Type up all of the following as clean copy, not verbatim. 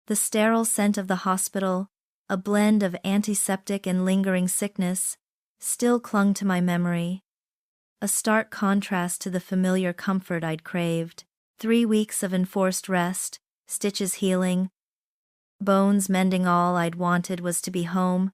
The sterile scent of the hospital, a blend of antiseptic and lingering sickness, still clung to my memory. A stark contrast to the familiar comfort I'd craved. 3 weeks of enforced rest, stitches healing, bones mending. All I'd wanted was to be home,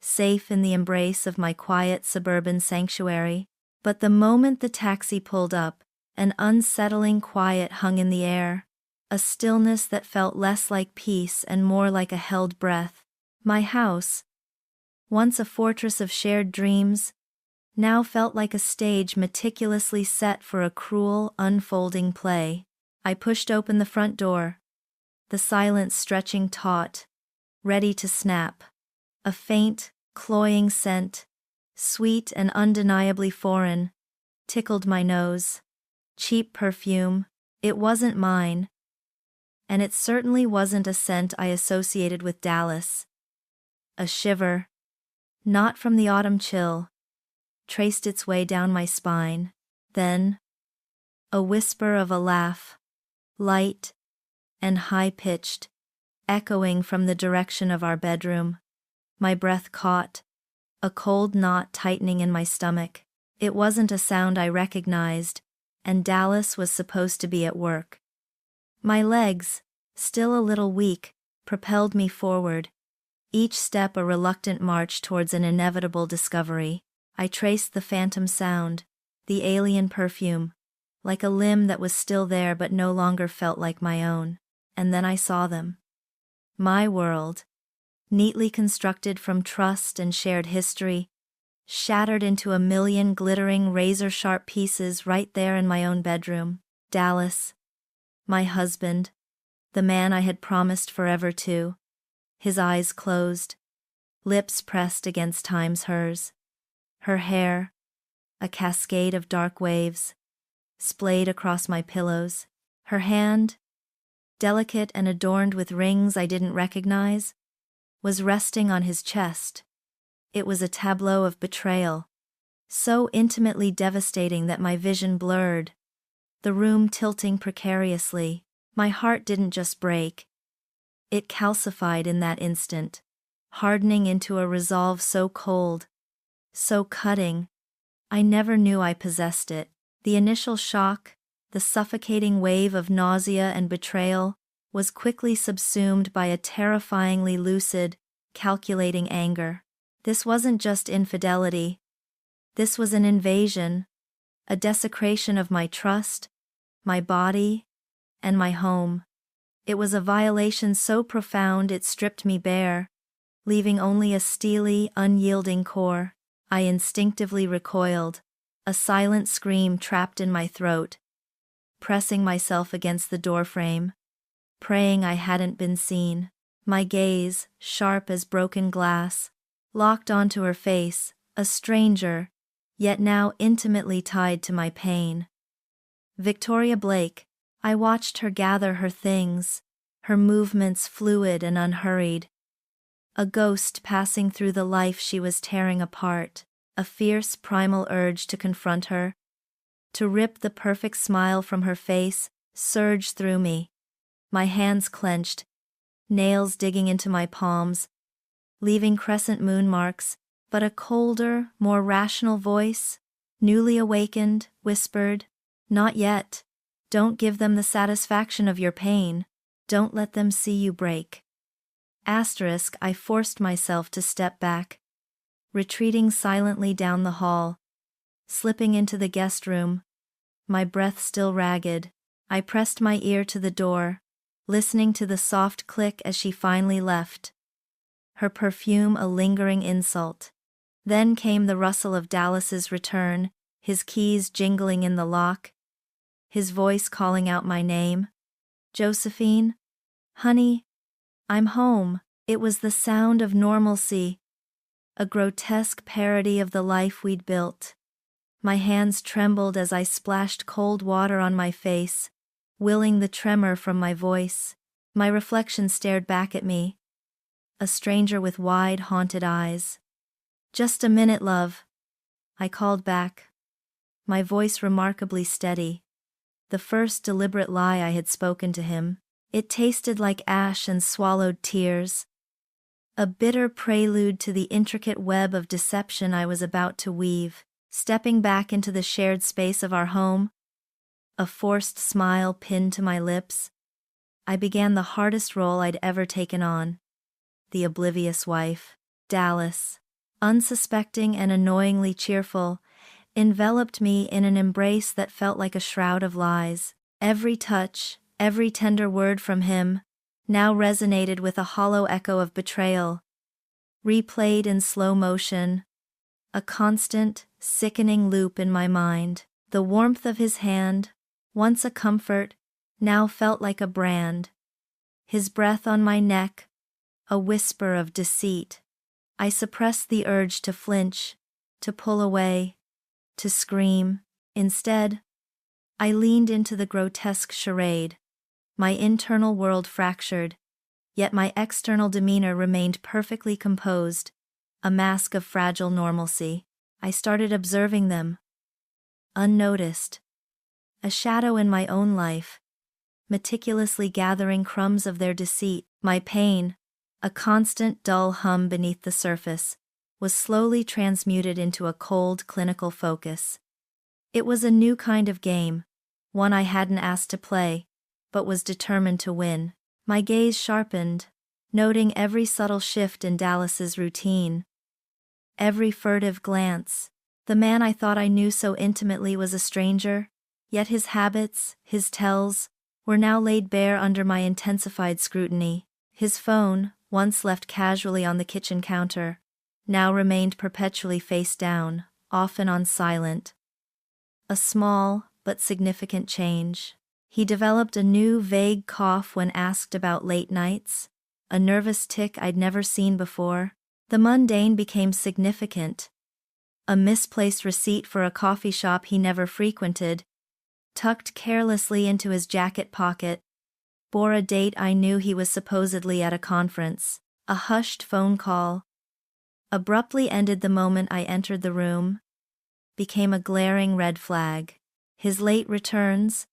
safe in the embrace of my quiet suburban sanctuary. But the moment the taxi pulled up, an unsettling quiet hung in the air, a stillness that felt less like peace and more like a held breath. My house, once a fortress of shared dreams, now felt like a stage meticulously set for a cruel, unfolding play. I pushed open the front door, the silence stretching taut, ready to snap. A faint, cloying scent, sweet and undeniably foreign, tickled my nose. Cheap perfume, it wasn't mine. And it certainly wasn't a scent I associated with Dallas. A shiver, not from the autumn chill, traced its way down my spine. Then, a whisper of a laugh, light and high-pitched, echoing from the direction of our bedroom. My breath caught, a cold knot tightening in my stomach. It wasn't a sound I recognized, and Dallas was supposed to be at work. My legs, still a little weak, propelled me forward, each step a reluctant march towards an inevitable discovery. I traced the phantom sound, the alien perfume, like a limb that was still there but no longer felt like my own. And then I saw them. My world, neatly constructed from trust and shared history, shattered into a million glittering razor-sharp pieces right there in my own bedroom. Dallas, my husband, the man I had promised forever to, his eyes closed, lips pressed against time's hers. Her hair, a cascade of dark waves, splayed across my pillows. Her hand, delicate and adorned with rings I didn't recognize, was resting on his chest. It was a tableau of betrayal, so intimately devastating that my vision blurred, the room tilting precariously. My heart didn't just break. It calcified in that instant, hardening into a resolve so cold, so cutting, I never knew I possessed it. The initial shock, the suffocating wave of nausea and betrayal, was quickly subsumed by a terrifyingly lucid, calculating anger. This wasn't just infidelity. This was an invasion, a desecration of my trust, my body, and my home. It was a violation so profound it stripped me bare, leaving only a steely, unyielding core. I instinctively recoiled, a silent scream trapped in my throat, pressing myself against the doorframe, praying I hadn't been seen. My gaze, sharp as broken glass, locked onto her face, a stranger, yet now intimately tied to my pain. Victoria Blake. I watched her gather her things, her movements fluid and unhurried. A ghost passing through the life she was tearing apart, a fierce primal urge to confront her, to rip the perfect smile from her face, surged through me. My hands clenched, nails digging into my palms, leaving crescent moon marks, but a colder, more rational voice, newly awakened, whispered, "Not yet. Don't give them the satisfaction of your pain. Don't let them see you break." I forced myself to step back, retreating silently down the hall, slipping into the guest room, my breath still ragged. I pressed my ear to the door, listening to the soft click as she finally left, her perfume a lingering insult. Then came the rustle of Dallas's return, his keys jingling in the lock, his voice calling out my name. "Josephine? Honey? I'm home." It was the sound of normalcy, a grotesque parody of the life we'd built. My hands trembled as I splashed cold water on my face, willing the tremor from my voice. My reflection stared back at me, a stranger with wide, haunted eyes. "Just a minute, love," I called back, my voice remarkably steady, the first deliberate lie I had spoken to him. It tasted like ash and swallowed tears. A bitter prelude to the intricate web of deception I was about to weave. Stepping back into the shared space of our home, a forced smile pinned to my lips, I began the hardest role I'd ever taken on. The oblivious wife. Dallas, unsuspecting and annoyingly cheerful, enveloped me in an embrace that felt like a shroud of lies. Every touch, every tender word from him, now resonated with a hollow echo of betrayal. Replayed in slow motion, a constant, sickening loop in my mind. The warmth of his hand, once a comfort, now felt like a brand. His breath on my neck, a whisper of deceit. I suppressed the urge to flinch, to pull away, to scream. Instead, I leaned into the grotesque charade. My internal world fractured, yet my external demeanor remained perfectly composed, a mask of fragile normalcy. I started observing them, unnoticed, a shadow in my own life, meticulously gathering crumbs of their deceit. My pain, a constant dull hum beneath the surface, was slowly transmuted into a cold clinical focus. It was a new kind of game, one I hadn't asked to play, but was determined to win. My gaze sharpened, noting every subtle shift in Dallas's routine. Every furtive glance. The man I thought I knew so intimately was a stranger, yet his habits, his tells, were now laid bare under my intensified scrutiny. His phone, once left casually on the kitchen counter, now remained perpetually face down, often on silent. A small, but significant change. He developed a new vague cough when asked about late nights, a nervous tic I'd never seen before. The mundane became significant. A misplaced receipt for a coffee shop he never frequented, tucked carelessly into his jacket pocket, bore a date I knew he was supposedly at a conference. A hushed phone call, abruptly ended the moment I entered the room, became a glaring red flag. His late returns,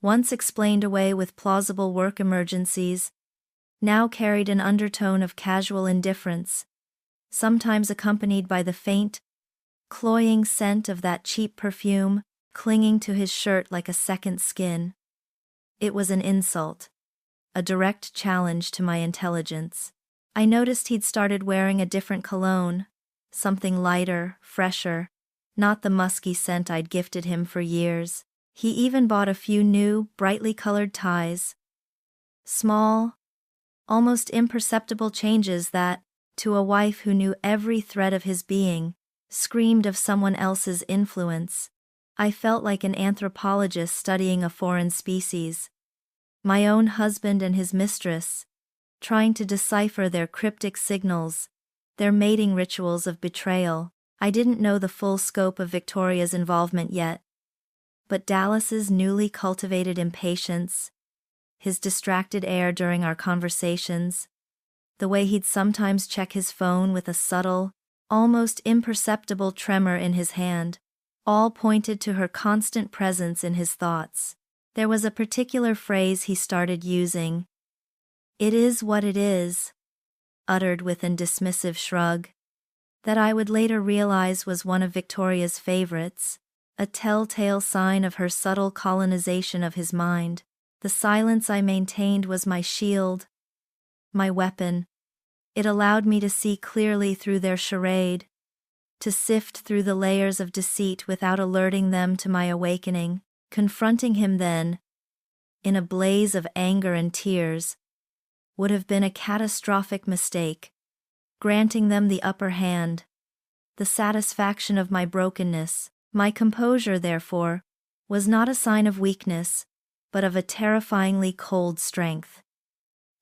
once explained away with plausible work emergencies, now carried an undertone of casual indifference, sometimes accompanied by the faint, cloying scent of that cheap perfume clinging to his shirt like a second skin. It was an insult, a direct challenge to my intelligence. I noticed he'd started wearing a different cologne, something lighter, fresher, not the musky scent I'd gifted him for years. He even bought a few new, brightly colored ties. Small, almost imperceptible changes that, to a wife who knew every thread of his being, screamed of someone else's influence. I felt like an anthropologist studying a foreign species. My own husband and his mistress, trying to decipher their cryptic signals, their mating rituals of betrayal. I didn't know the full scope of Victoria's involvement yet, but Dallas's newly cultivated impatience, his distracted air during our conversations, the way he'd sometimes check his phone with a subtle, almost imperceptible tremor in his hand, all pointed to her constant presence in his thoughts. There was a particular phrase he started using. "It is what it is," uttered with a dismissive shrug, that I would later realize was one of Victoria's favorites, a telltale sign of her subtle colonization of his mind. The silence I maintained was my shield, my weapon. It allowed me to see clearly through their charade, to sift through the layers of deceit without alerting them to my awakening. Confronting him then, in a blaze of anger and tears, would have been a catastrophic mistake. Granting them the upper hand, the satisfaction of my brokenness. My composure, therefore, was not a sign of weakness, but of a terrifyingly cold strength.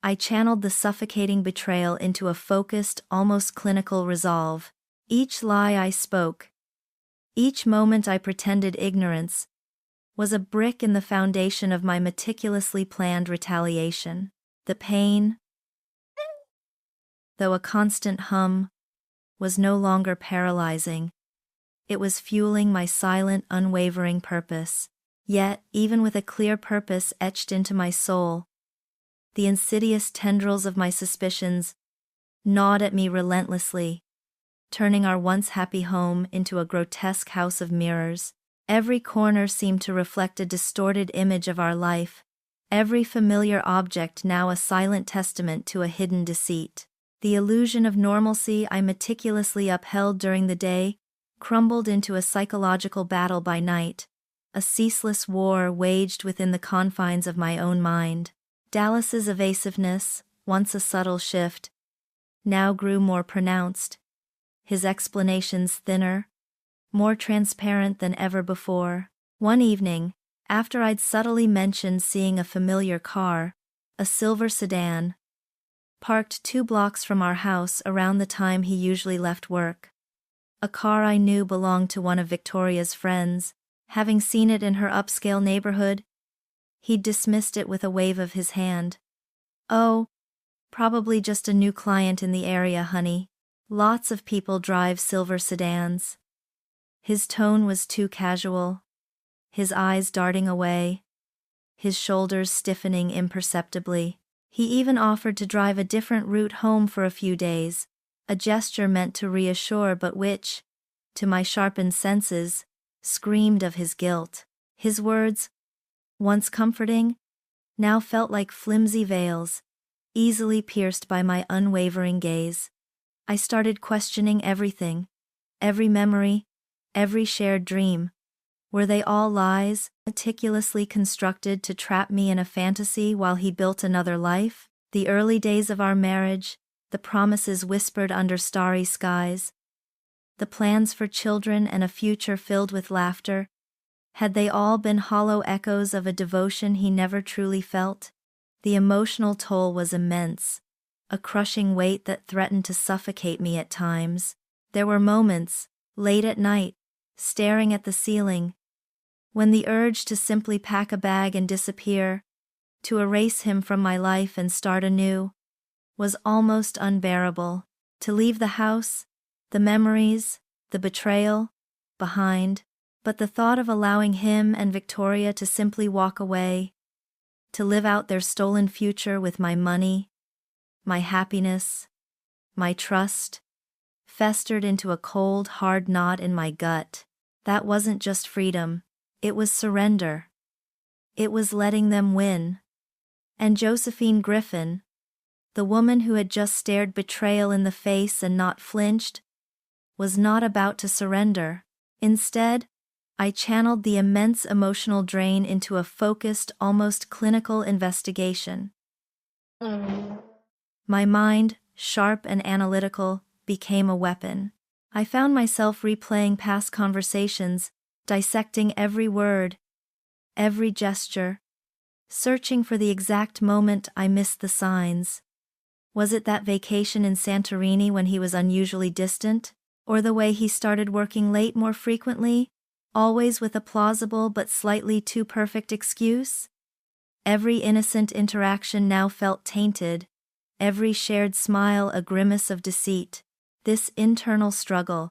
I channeled the suffocating betrayal into a focused, almost clinical resolve. Each lie I spoke, each moment I pretended ignorance, was a brick in the foundation of my meticulously planned retaliation. The pain, though a constant hum, was no longer paralyzing. It was fueling my silent, unwavering purpose. Yet, even with a clear purpose etched into my soul, the insidious tendrils of my suspicions gnawed at me relentlessly, turning our once happy home into a grotesque house of mirrors. Every corner seemed to reflect a distorted image of our life, every familiar object now a silent testament to a hidden deceit. The illusion of normalcy I meticulously upheld during the day crumbled into a psychological battle by night, a ceaseless war waged within the confines of my own mind. Dallas's evasiveness, once a subtle shift, now grew more pronounced, his explanations thinner, more transparent than ever before. One evening, after I'd subtly mentioned seeing a familiar car, a silver sedan, parked 2 blocks from our house around the time he usually left work. A car I knew belonged to one of Victoria's friends, having seen it in her upscale neighborhood. He'd dismissed it with a wave of his hand. "Oh, probably just a new client in the area, honey. Lots of people drive silver sedans." His tone was too casual, his eyes darting away, his shoulders stiffening imperceptibly. He even offered to drive a different route home for a few days, a gesture meant to reassure but which, to my sharpened senses, screamed of his guilt. His words, once comforting, now felt like flimsy veils, easily pierced by my unwavering gaze. I started questioning everything, every memory, every shared dream. Were they all lies, meticulously constructed to trap me in a fantasy while he built another life? The early days of our marriage, the promises whispered under starry skies, the plans for children and a future filled with laughter, had they all been hollow echoes of a devotion he never truly felt? The emotional toll was immense, a crushing weight that threatened to suffocate me at times. There were moments, late at night, staring at the ceiling, when the urge to simply pack a bag and disappear, to erase him from my life and start anew, was almost unbearable. To leave the house, the memories, the betrayal, behind, but the thought of allowing him and Victoria to simply walk away, to live out their stolen future with my money, my happiness, my trust, festered into a cold, hard knot in my gut. That wasn't just freedom, it was surrender. It was letting them win. And Josephine Griffin, the woman who had just stared betrayal in the face and not flinched, was not about to surrender. Instead, I channeled the immense emotional drain into a focused, almost clinical investigation. My mind, sharp and analytical, became a weapon. I found myself replaying past conversations, dissecting every word, every gesture, searching for the exact moment I missed the signs. Was it that vacation in Santorini when he was unusually distant? Or the way he started working late more frequently, always with a plausible but slightly too perfect excuse? Every innocent interaction now felt tainted, every shared smile a grimace of deceit. This internal struggle,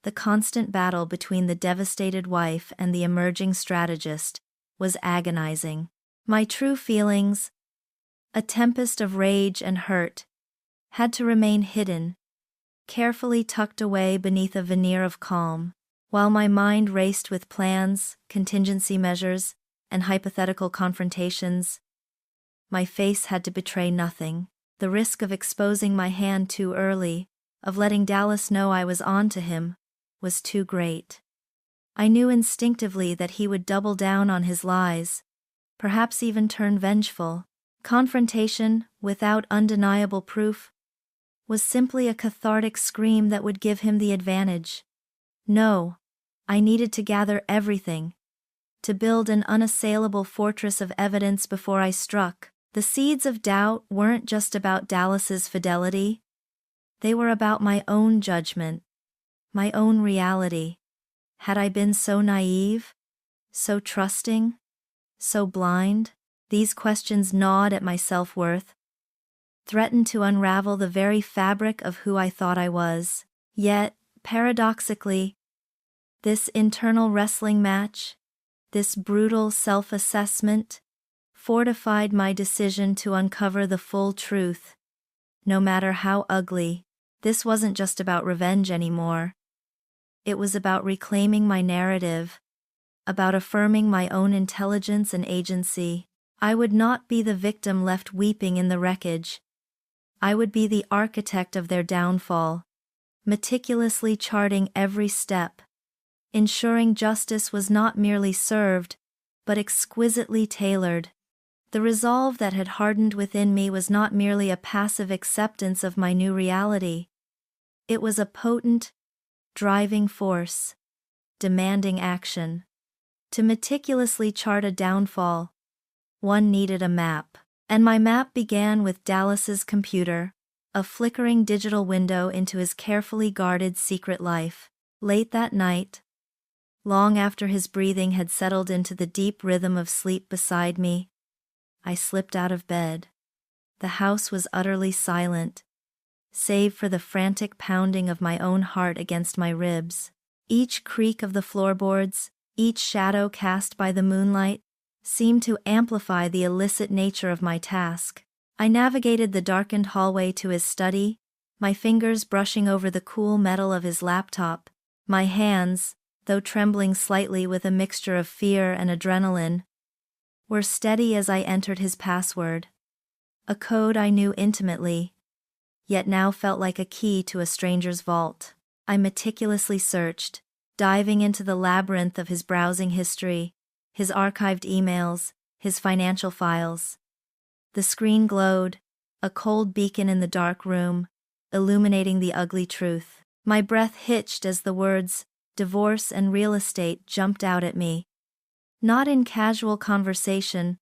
the constant battle between the devastated wife and the emerging strategist, was agonizing. My true feelings, a tempest of rage and hurt, had to remain hidden, carefully tucked away beneath a veneer of calm. While my mind raced with plans, contingency measures, and hypothetical confrontations, my face had to betray nothing. The risk of exposing my hand too early, of letting Dallas know I was on to him, was too great. I knew instinctively that he would double down on his lies, perhaps even turn vengeful. Confrontation, without undeniable proof, was simply a cathartic scream that would give him the advantage. No, I needed to gather everything, to build an unassailable fortress of evidence before I struck. The seeds of doubt weren't just about Dallas's fidelity, they were about my own judgment, my own reality. Had I been so naive, so trusting, so blind? These questions gnawed at my self-worth, threatened to unravel the very fabric of who I thought I was. Yet, paradoxically, this internal wrestling match, this brutal self-assessment, fortified my decision to uncover the full truth. No matter how ugly, this wasn't just about revenge anymore. It was about reclaiming my narrative, about affirming my own intelligence and agency. I would not be the victim left weeping in the wreckage. I would be the architect of their downfall, meticulously charting every step, ensuring justice was not merely served, but exquisitely tailored. The resolve that had hardened within me was not merely a passive acceptance of my new reality. It was a potent, driving force, demanding action. To meticulously chart a downfall, one needed a map. And my map began with Dallas's computer, a flickering digital window into his carefully guarded secret life. Late that night, long after his breathing had settled into the deep rhythm of sleep beside me, I slipped out of bed. The house was utterly silent, save for the frantic pounding of my own heart against my ribs. Each creak of the floorboards, each shadow cast by the moonlight, seemed to amplify the illicit nature of my task. I navigated the darkened hallway to his study, my fingers brushing over the cool metal of his laptop, my hands, though trembling slightly with a mixture of fear and adrenaline, were steady as I entered his password. A code I knew intimately, yet now felt like a key to a stranger's vault. I meticulously searched, diving into the labyrinth of his browsing history, his archived emails, his financial files. The screen glowed, a cold beacon in the dark room, illuminating the ugly truth. My breath hitched as the words, divorce and real estate, jumped out at me. Not in casual conversation,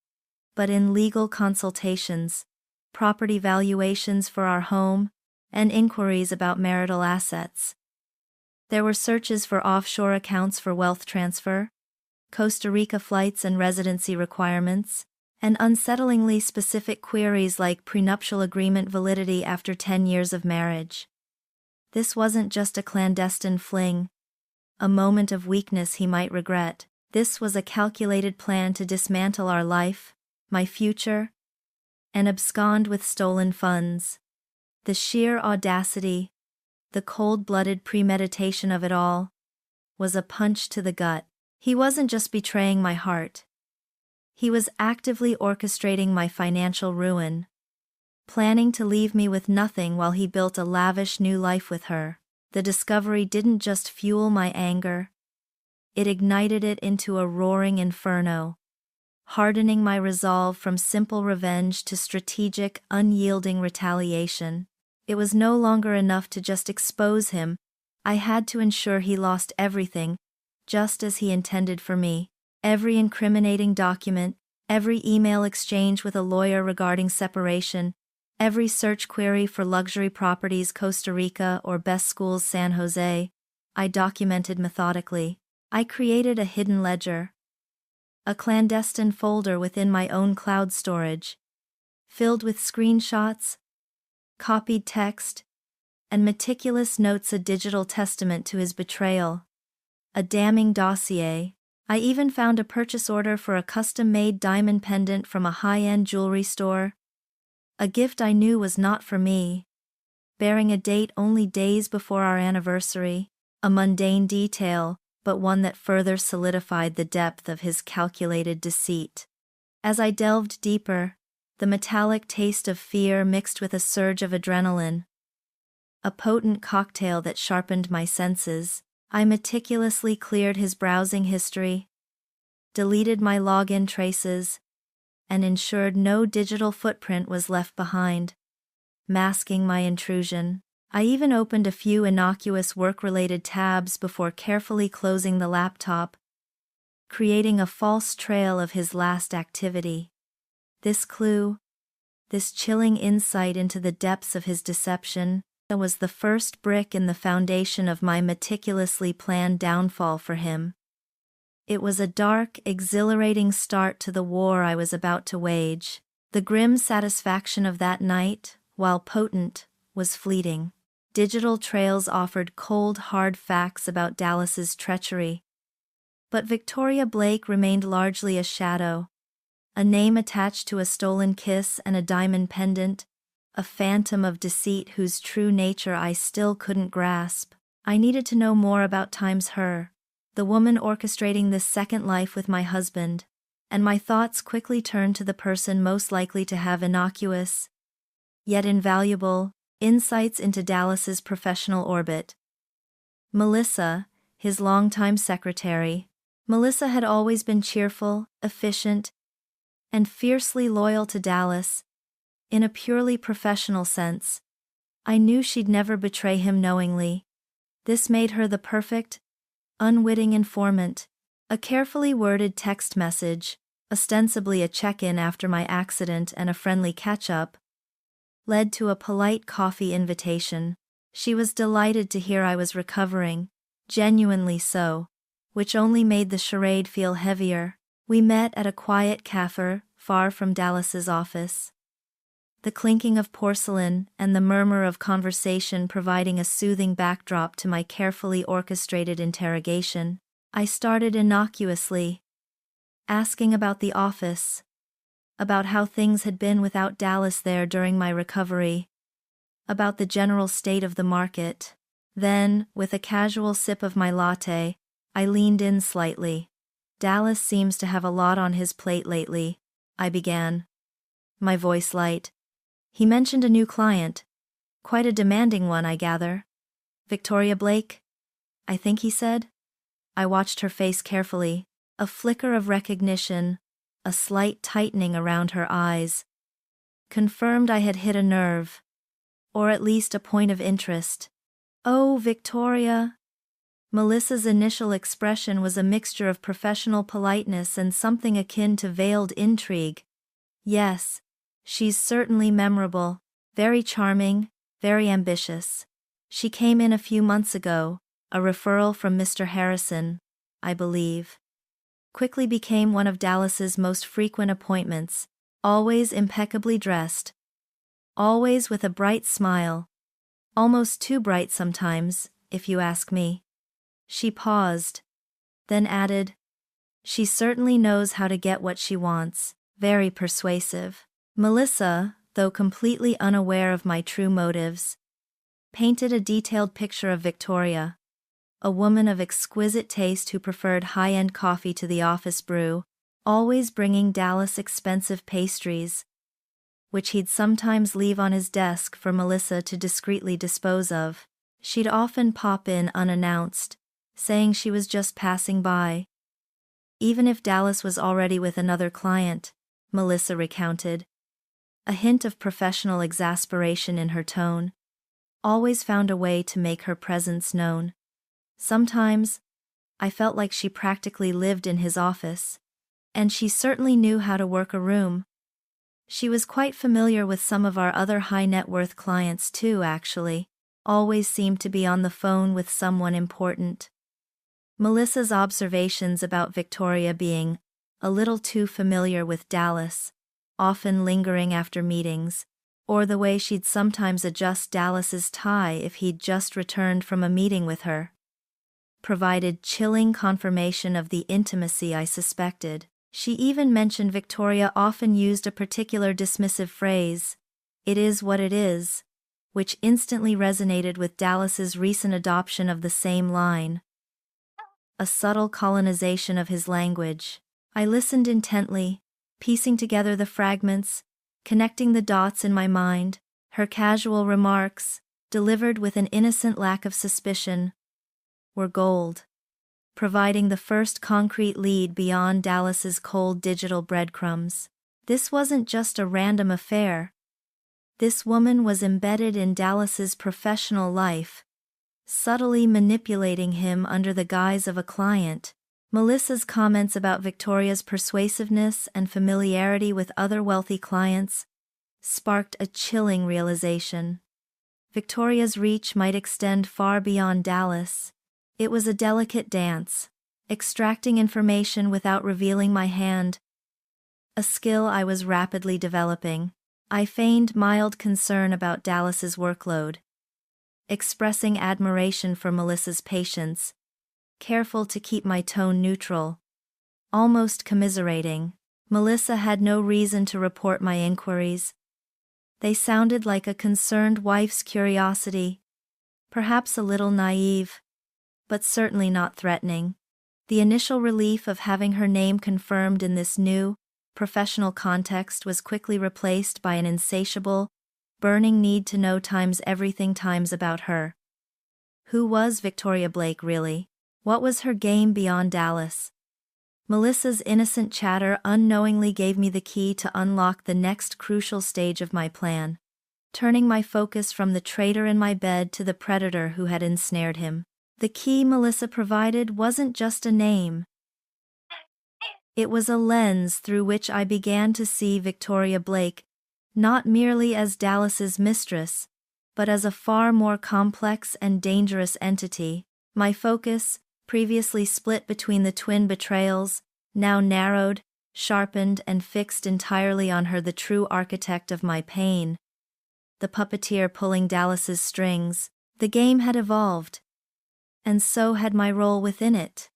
but in legal consultations, property valuations for our home, and inquiries about marital assets. There were searches for offshore accounts for wealth transfer, Costa Rica flights and residency requirements, and unsettlingly specific queries like prenuptial agreement validity after 10 years of marriage. This wasn't just a clandestine fling, a moment of weakness he might regret. This was a calculated plan to dismantle our life, my future, and abscond with stolen funds. The sheer audacity, the cold-blooded premeditation of it all, was a punch to the gut. He wasn't just betraying my heart. He was actively orchestrating my financial ruin, planning to leave me with nothing while he built a lavish new life with her. The discovery didn't just fuel my anger, it ignited it into a roaring inferno, hardening my resolve from simple revenge to strategic, unyielding retaliation. It was no longer enough to just expose him, I had to ensure he lost everything, just as he intended for me. Every incriminating document, every email exchange with a lawyer regarding separation, every search query for luxury properties Costa Rica or best schools San Jose, I documented methodically. I created a hidden ledger, a clandestine folder within my own cloud storage, filled with screenshots, copied text, and meticulous notes, a digital testament to his betrayal. A damning dossier. I even found a purchase order for a custom-made diamond pendant from a high-end jewelry store. A gift I knew was not for me, bearing a date only days before our anniversary. A mundane detail, but one that further solidified the depth of his calculated deceit. As I delved deeper, the metallic taste of fear mixed with a surge of adrenaline. A potent cocktail that sharpened my senses. I meticulously cleared his browsing history, deleted my login traces, and ensured no digital footprint was left behind, masking my intrusion. I even opened a few innocuous work-related tabs before carefully closing the laptop, creating a false trail of his last activity. This clue, this chilling insight into the depths of his deception, was the first brick in the foundation of my meticulously planned downfall for him. It was a dark, exhilarating start to the war I was about to wage. The grim satisfaction of that night, while potent, was fleeting. Digital trails offered cold, hard facts about Dallas's treachery. But Victoria Blake remained largely a shadow, A name attached to a stolen kiss and a diamond pendant, a phantom of deceit whose true nature I still couldn't grasp. I needed to know more about times her, the woman orchestrating this second life with my husband, and my thoughts quickly turned to the person most likely to have innocuous, yet invaluable, insights into Dallas's professional orbit. Melissa, his longtime secretary. Melissa had always been cheerful, efficient, and fiercely loyal to Dallas, in a purely professional sense. I knew she'd never betray him knowingly. This made her the perfect, unwitting informant. A carefully worded text message, ostensibly a check-in after my accident and a friendly catch-up, led to a polite coffee invitation. She was delighted to hear I was recovering, genuinely so, which only made the charade feel heavier. We met at a quiet cafe, far from Dallas's office. The clinking of porcelain and the murmur of conversation providing a soothing backdrop to my carefully orchestrated interrogation. I started innocuously, asking about the office, about how things had been without Dallas there during my recovery, about the general state of the market. Then, with a casual sip of my latte, I leaned in slightly. Dallas seems to have a lot on his plate lately, I began, my voice light. He mentioned a new client. Quite a demanding one, I gather. Victoria Blake? I think he said. I watched her face carefully, a flicker of recognition, a slight tightening around her eyes. Confirmed I had hit a nerve. Or at least a point of interest. Oh, Victoria. Melissa's initial expression was a mixture of professional politeness and something akin to veiled intrigue. Yes. She's certainly memorable, very charming, very ambitious. She came in a few months ago, a referral from Mr. Harrison, I believe. Quickly became one of Dallas's most frequent appointments, always impeccably dressed. Always with a bright smile. Almost too bright sometimes, if you ask me. She paused, then added, "She certainly knows how to get what she wants, very persuasive." Melissa, though completely unaware of my true motives, painted a detailed picture of Victoria, a woman of exquisite taste who preferred high-end coffee to the office brew, always bringing Dallas expensive pastries, which he'd sometimes leave on his desk for Melissa to discreetly dispose of. She'd often pop in unannounced, saying she was just passing by. Even if Dallas was already with another client, Melissa recounted. A hint of professional exasperation in her tone. Always found a way to make her presence known. Sometimes, I felt like she practically lived in his office. And she certainly knew how to work a room. She was quite familiar with some of our other high-net-worth clients too, actually. Always seemed to be on the phone with someone important. Melissa's observations about Victoria being a little too familiar with Dallas, often lingering after meetings, or the way she'd sometimes adjust Dallas's tie if he'd just returned from a meeting with her, provided chilling confirmation of the intimacy I suspected. She even mentioned Victoria often used a particular dismissive phrase, "It is what it is," which instantly resonated with Dallas's recent adoption of the same line. A subtle colonization of his language. I listened intently, piecing together the fragments, connecting the dots in my mind. Her casual remarks, delivered with an innocent lack of suspicion, were gold, providing the first concrete lead beyond Dallas's cold digital breadcrumbs. This wasn't just a random affair. This woman was embedded in Dallas's professional life, subtly manipulating him under the guise of a client. Melissa's comments about Victoria's persuasiveness and familiarity with other wealthy clients sparked a chilling realization. Victoria's reach might extend far beyond Dallas. It was a delicate dance, extracting information without revealing my hand, a skill I was rapidly developing. I feigned mild concern about Dallas's workload, expressing admiration for Melissa's patience, careful to keep my tone neutral, almost commiserating. Melissa had no reason to report my inquiries. They sounded like a concerned wife's curiosity, perhaps a little naive, but certainly not threatening. The initial relief of having her name confirmed in this new, professional context was quickly replaced by an insatiable, burning need to know times everything times about her. Who was Victoria Blake really? What was her game beyond Dallas? Melissa's innocent chatter unknowingly gave me the key to unlock the next crucial stage of my plan, turning my focus from the traitor in my bed to the predator who had ensnared him. The key Melissa provided wasn't just a name. It was a lens through which I began to see Victoria Blake, not merely as Dallas's mistress, but as a far more complex and dangerous entity. My focus, previously split between the twin betrayals, now narrowed, sharpened and fixed entirely on her, the true architect of my pain. The puppeteer pulling Dallas's strings. The game had evolved. And so had my role within it.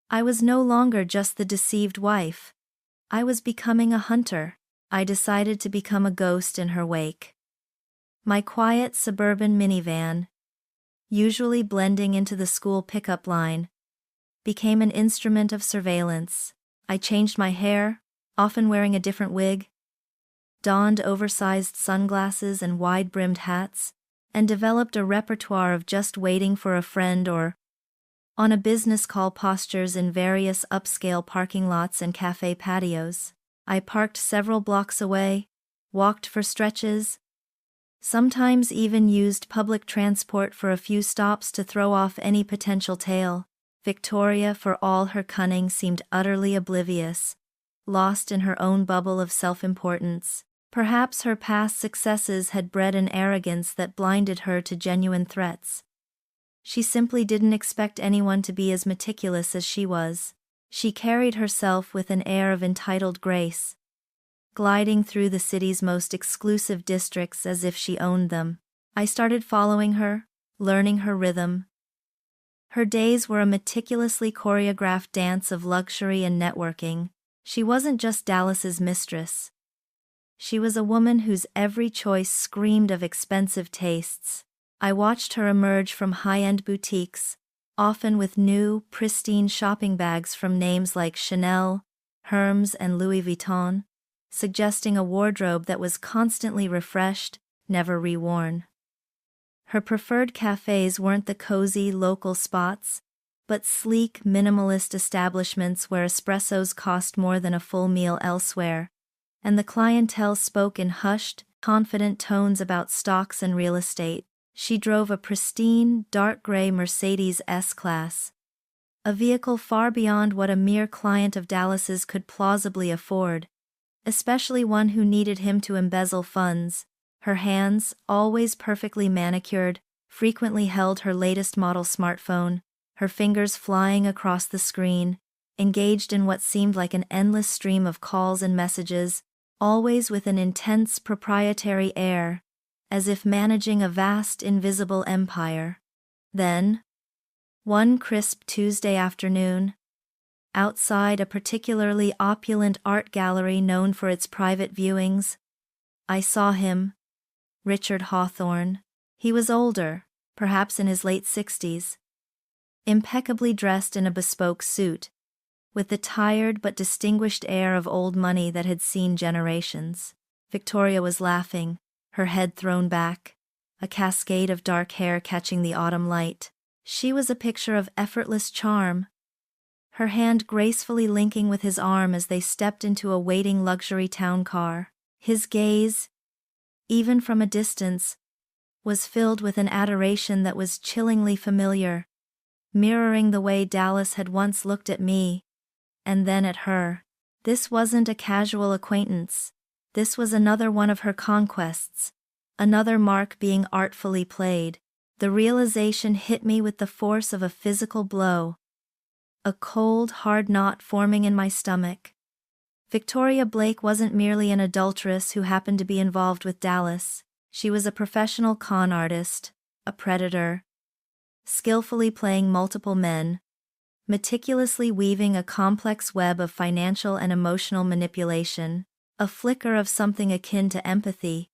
I was no longer just the deceived wife. I was becoming a hunter. I decided to become a ghost in her wake. My quiet suburban minivan, usually blending into the school pickup line, became an instrument of surveillance. I changed my hair, often wearing a different wig, donned oversized sunglasses and wide-brimmed hats, and developed a repertoire of just waiting for a friend or on a business call postures in various upscale parking lots and cafe patios. I parked several blocks away, walked for stretches, sometimes even used public transport for a few stops to throw off any potential tail. Victoria, for all her cunning, seemed utterly oblivious, lost in her own bubble of self-importance. Perhaps her past successes had bred an arrogance that blinded her to genuine threats. She simply didn't expect anyone to be as meticulous as she was. She carried herself with an air of entitled grace, gliding through the city's most exclusive districts as if she owned them. I started following her, learning her rhythm. Her days were a meticulously choreographed dance of luxury and networking. She wasn't just Dallas's mistress. She was a woman whose every choice screamed of expensive tastes. I watched her emerge from high-end boutiques, often with new, pristine shopping bags from names like Chanel, Hermes and Louis Vuitton, suggesting a wardrobe that was constantly refreshed, never reworn. Her preferred cafes weren't the cozy local spots, but sleek, minimalist establishments where espressos cost more than a full meal elsewhere, and the clientele spoke in hushed, confident tones about stocks and real estate. She drove a pristine, dark gray Mercedes S-Class, a vehicle far beyond what a mere client of Dallas's could plausibly afford, especially one who needed him to embezzle funds. Her hands, always perfectly manicured, frequently held her latest model smartphone, her fingers flying across the screen, engaged in what seemed like an endless stream of calls and messages, always with an intense proprietary air, as if managing a vast invisible empire. Then, one crisp Tuesday afternoon, outside a particularly opulent art gallery known for its private viewings, I saw him, Richard Hawthorne. He was older, perhaps in his late 60s, impeccably dressed in a bespoke suit, with the tired but distinguished air of old money that had seen generations. Victoria was laughing, her head thrown back, a cascade of dark hair catching the autumn light. She was a picture of effortless charm, her hand gracefully linking with his arm as they stepped into a waiting luxury town car. His gaze, even from a distance, was filled with an adoration that was chillingly familiar, mirroring the way Dallas had once looked at me, and then at her. This wasn't a casual acquaintance. This was another one of her conquests, another mark being artfully played. The realization hit me with the force of a physical blow, a cold, hard knot forming in my stomach. Victoria Blake wasn't merely an adulteress who happened to be involved with Dallas. She was a professional con artist, a predator, skillfully playing multiple men, meticulously weaving a complex web of financial and emotional manipulation, a flicker of something akin to empathy,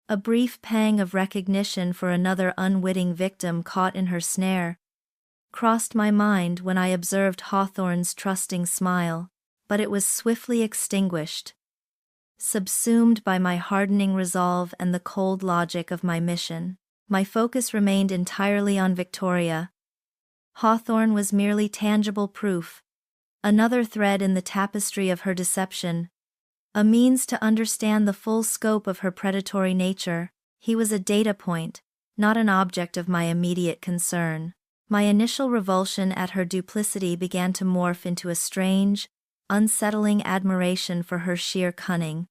a brief pang of recognition for another unwitting victim caught in her snare, crossed my mind when I observed Hawthorne's trusting smile, but it was swiftly extinguished, subsumed by my hardening resolve and the cold logic of my mission. My focus remained entirely on Victoria. Hawthorne was merely tangible proof, another thread in the tapestry of her deception, a means to understand the full scope of her predatory nature. He was a data point, not an object of my immediate concern. My initial revulsion at her duplicity began to morph into a strange, unsettling admiration for her sheer cunning,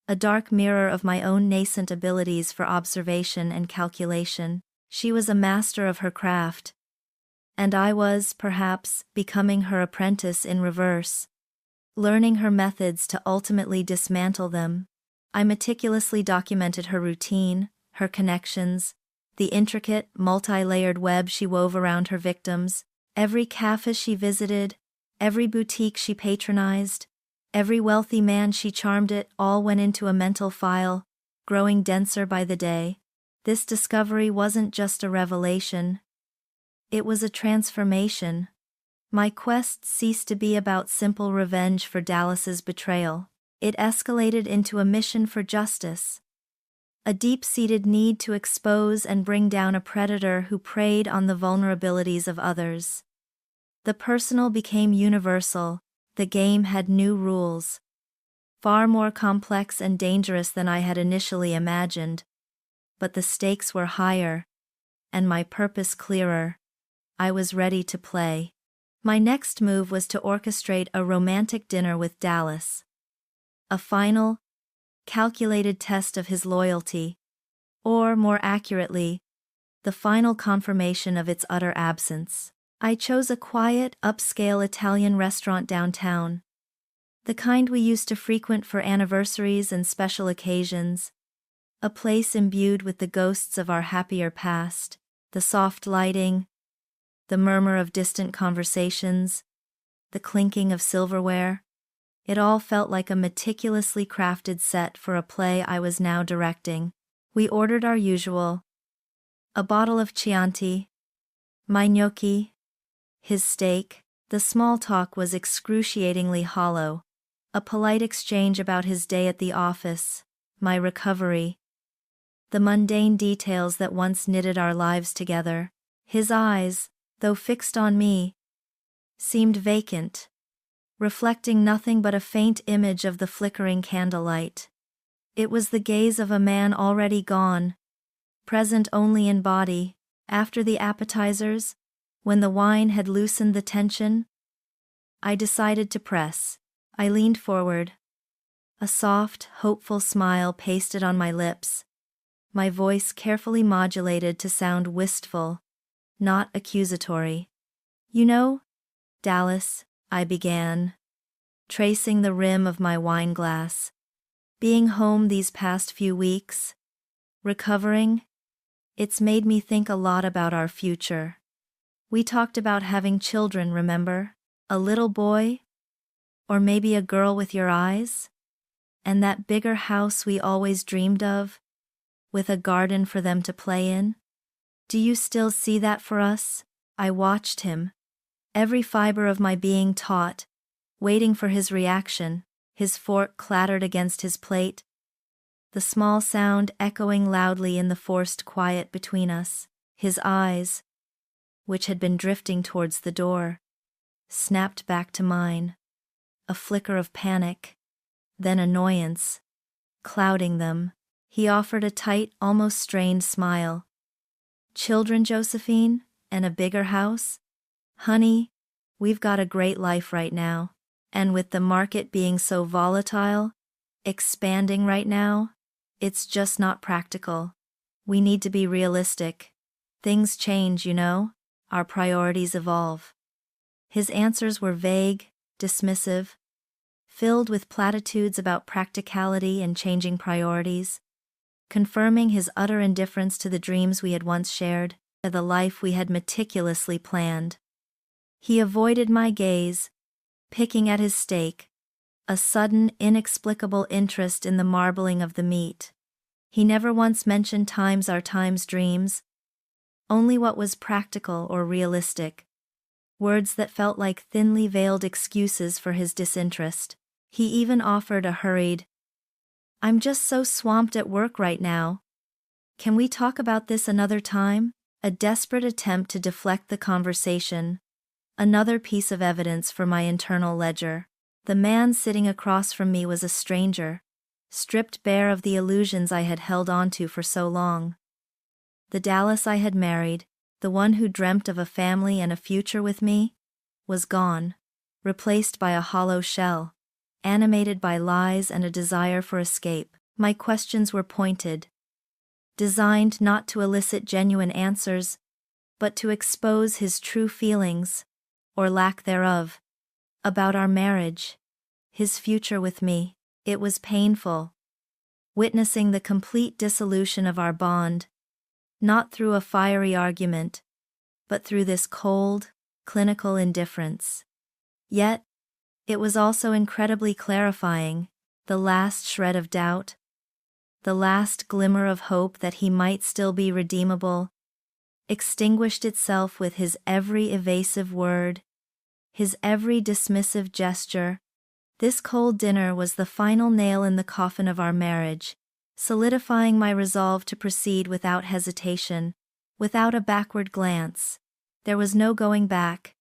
a dark mirror of my own nascent abilities for observation and calculation. She was a master of her craft, and I was, perhaps, becoming her apprentice in reverse, learning her methods to ultimately dismantle them. I meticulously documented her routine, her connections, the intricate, multi-layered web she wove around her victims, every cafe she visited, every boutique she patronized, every wealthy man she charmed. It all went into a mental file, growing denser by the day. This discovery wasn't just a revelation. It was a transformation. My quest ceased to be about simple revenge for Dallas's betrayal. It escalated into a mission for justice, a deep-seated need to expose and bring down a predator who preyed on the vulnerabilities of others. The personal became universal. The game had new rules, far more complex and dangerous than I had initially imagined. But the stakes were higher, and my purpose clearer. I was ready to play. My next move was to orchestrate a romantic dinner with Dallas. A final, calculated test of his loyalty, or more accurately, the final confirmation of its utter absence. I chose a quiet, upscale Italian restaurant downtown, the kind we used to frequent for anniversaries and special occasions, a place imbued with the ghosts of our happier past, the soft lighting, the murmur of distant conversations, the clinking of silverware. It all felt like a meticulously crafted set for a play I was now directing. We ordered our usual, a bottle of Chianti, my gnocchi, his steak. The small talk was excruciatingly hollow, a polite exchange about his day at the office, my recovery, the mundane details that once knitted our lives together. His eyes, though fixed on me, seemed vacant, reflecting nothing but a faint image of the flickering candlelight. It was the gaze of a man already gone, present only in body. After the appetizers, when the wine had loosened the tension, I decided to press. I leaned forward, a soft, hopeful smile pasted on my lips, my voice carefully modulated to sound wistful, not accusatory. "You know, Dallas," I began, tracing the rim of my wineglass, "being home these past few weeks, recovering, it's made me think a lot about our future. We talked about having children, remember? A little boy? Or maybe a girl with your eyes? And that bigger house we always dreamed of, with a garden for them to play in? Do you still see that for us?" I watched him, every fiber of my being taut, waiting for his reaction. His fork clattered against his plate, the small sound echoing loudly in the forced quiet between us. His eyes, which had been drifting towards the door, snapped back to mine, a flicker of panic, then annoyance, clouding them. He offered a tight, almost strained smile. "Children, Josephine, and a bigger house? Honey, we've got a great life right now. And with the market being so volatile, expanding right now, it's just not practical. We need to be realistic. Things change, you know. Our priorities evolve." His answers were vague, dismissive, filled with platitudes about practicality and changing priorities, confirming his utter indifference to the dreams we had once shared, the life we had meticulously planned. He avoided my gaze, picking at his steak, a sudden, inexplicable interest in the marbling of the meat. He never once mentioned times our time's dreams, only what was practical or realistic, words that felt like thinly veiled excuses for his disinterest. He even offered a hurried, "I'm just so swamped at work right now. Can we talk about this another time?" A desperate attempt to deflect the conversation. Another piece of evidence for my internal ledger. The man sitting across from me was a stranger, stripped bare of the illusions I had held onto for so long. The Dallas I had married, the one who dreamt of a family and a future with me, was gone, replaced by a hollow shell, animated by lies and a desire for escape. My questions were pointed, designed not to elicit genuine answers, but to expose his true feelings, or lack thereof, about our marriage, his future with me. It was painful, witnessing the complete dissolution of our bond, not through a fiery argument, but through this cold, clinical indifference. Yet, it was also incredibly clarifying, the last shred of doubt, the last glimmer of hope that he might still be redeemable, extinguished itself with his every evasive word, his every dismissive gesture. This cold dinner was the final nail in the coffin of our marriage, solidifying my resolve to proceed without hesitation, without a backward glance. There was no going back,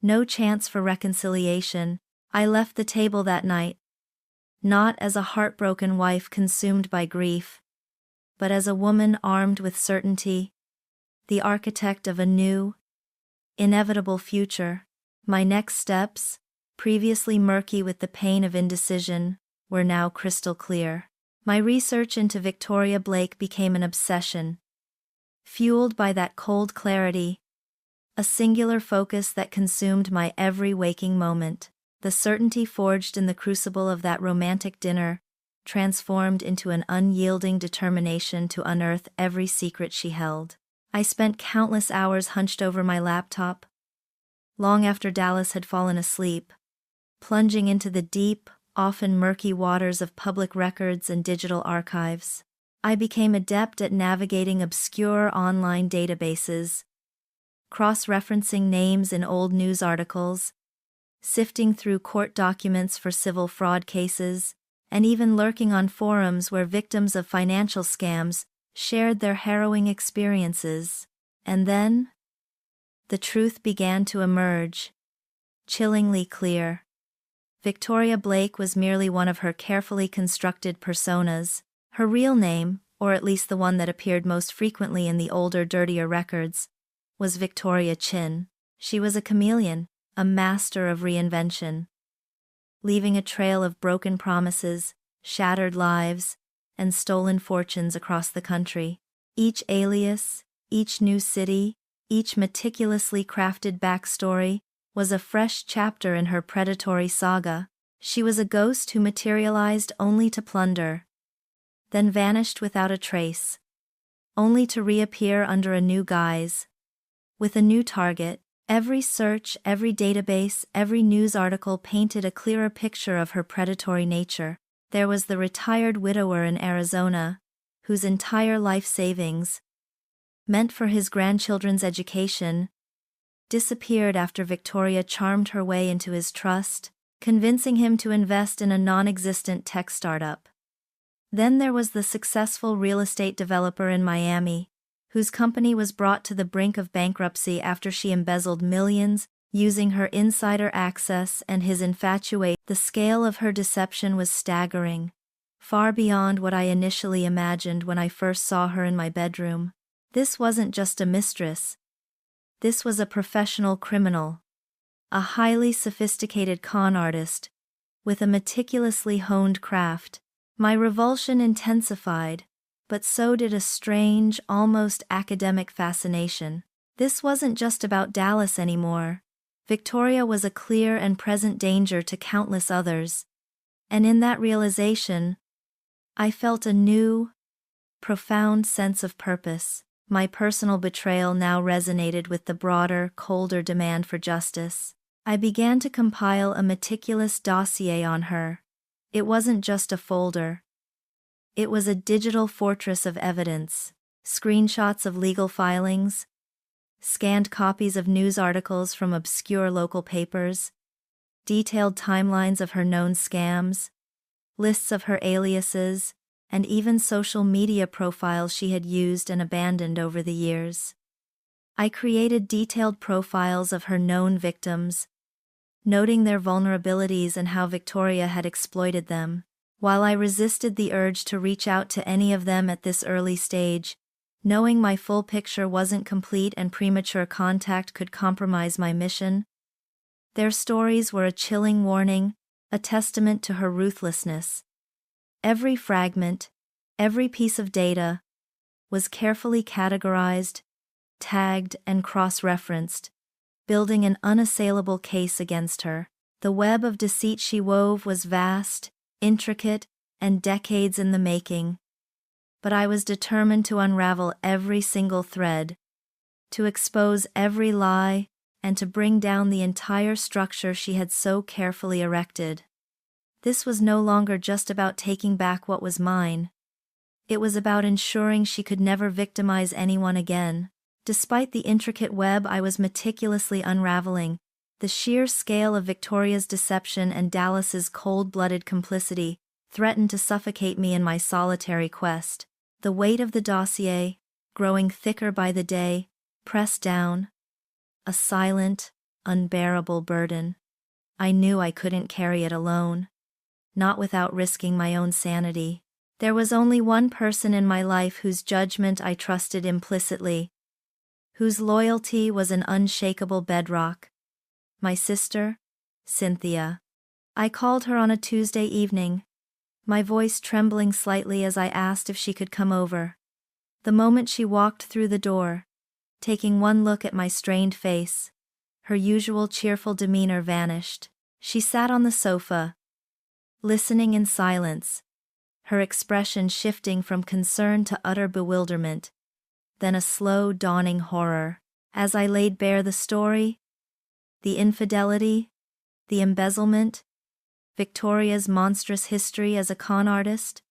no chance for reconciliation. I left the table that night, not as a heartbroken wife consumed by grief, but as a woman armed with certainty, the architect of a new, inevitable future. My next steps, previously murky with the pain of indecision, were now crystal clear. My research into Victoria Blake became an obsession, fueled by that cold clarity, a singular focus that consumed my every waking moment. The certainty forged in the crucible of that romantic dinner transformed into an unyielding determination to unearth every secret she held. I spent countless hours hunched over my laptop, long after Dallas had fallen asleep, plunging into the deep, often murky waters of public records and digital archives. I became adept at navigating obscure online databases, cross-referencing names in old news articles, sifting through court documents for civil fraud cases, and even lurking on forums where victims of financial scams shared their harrowing experiences. And then, the truth began to emerge, chillingly clear. Victoria Blake was merely one of her carefully constructed personas. Her real name, or at least the one that appeared most frequently in the older, dirtier records, was Victoria Chin. She was a chameleon, a master of reinvention, leaving a trail of broken promises, shattered lives, and stolen fortunes across the country. Each alias, each new city, each meticulously crafted backstory was a fresh chapter in her predatory saga. She was a ghost who materialized only to plunder, then vanished without a trace, only to reappear under a new guise, with a new target. Every search, every database, every news article painted a clearer picture of her predatory nature. There was the retired widower in Arizona, whose entire life savings, meant for his grandchildren's education, disappeared after Victoria charmed her way into his trust, convincing him to invest in a non-existent tech startup. Then there was the successful real estate developer in Miami, whose company was brought to the brink of bankruptcy after she embezzled millions, using her insider access and his infatuation. The scale of her deception was staggering, far beyond what I initially imagined when I first saw her in my bedroom. This wasn't just a mistress. This was a professional criminal, a highly sophisticated con artist, with a meticulously honed craft. My revulsion intensified, but so did a strange, almost academic fascination. This wasn't just about Dallas anymore. Victoria was a clear and present danger to countless others, and in that realization, I felt a new, profound sense of purpose. My personal betrayal now resonated with the broader, colder demand for justice. I began to compile a meticulous dossier on her. It wasn't just a folder. It was a digital fortress of evidence. Screenshots of legal filings, scanned copies of news articles from obscure local papers, detailed timelines of her known scams, lists of her aliases, and even social media profiles she had used and abandoned over the years. I created detailed profiles of her known victims, noting their vulnerabilities and how Victoria had exploited them. While I resisted the urge to reach out to any of them at this early stage, knowing my full picture wasn't complete and premature contact could compromise my mission, their stories were a chilling warning, a testament to her ruthlessness. Every fragment, every piece of data, was carefully categorized, tagged, and cross-referenced, building an unassailable case against her. The web of deceit she wove was vast, intricate, and decades in the making. But I was determined to unravel every single thread, to expose every lie, and to bring down the entire structure she had so carefully erected. This was no longer just about taking back what was mine. It was about ensuring she could never victimize anyone again. Despite the intricate web I was meticulously unraveling, the sheer scale of Victoria's deception and Dallas's cold-blooded complicity threatened to suffocate me in my solitary quest. The weight of the dossier, growing thicker by the day, pressed down. A silent, unbearable burden. I knew I couldn't carry it alone. Not without risking my own sanity. There was only one person in my life whose judgment I trusted implicitly, whose loyalty was an unshakable bedrock. My sister, Cynthia. I called her on a Tuesday evening, my voice trembling slightly as I asked if she could come over. The moment she walked through the door, taking one look at my strained face, her usual cheerful demeanor vanished. She sat on the sofa, listening in silence, her expression shifting from concern to utter bewilderment, then a slow dawning horror. As I laid bare the story, the infidelity, the embezzlement, Victoria's monstrous history as a con artist,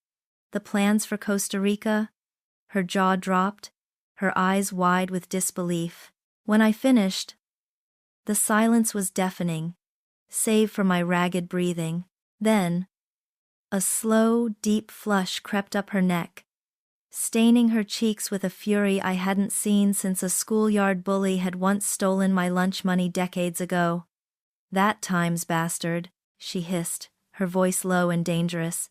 the plans for Costa Rica, her jaw dropped, her eyes wide with disbelief. When I finished, the silence was deafening, save for my ragged breathing. Then, a slow, deep flush crept up her neck, staining her cheeks with a fury I hadn't seen since a schoolyard bully had once stolen my lunch money decades ago. "That time's bastard," she hissed, her voice low and dangerous.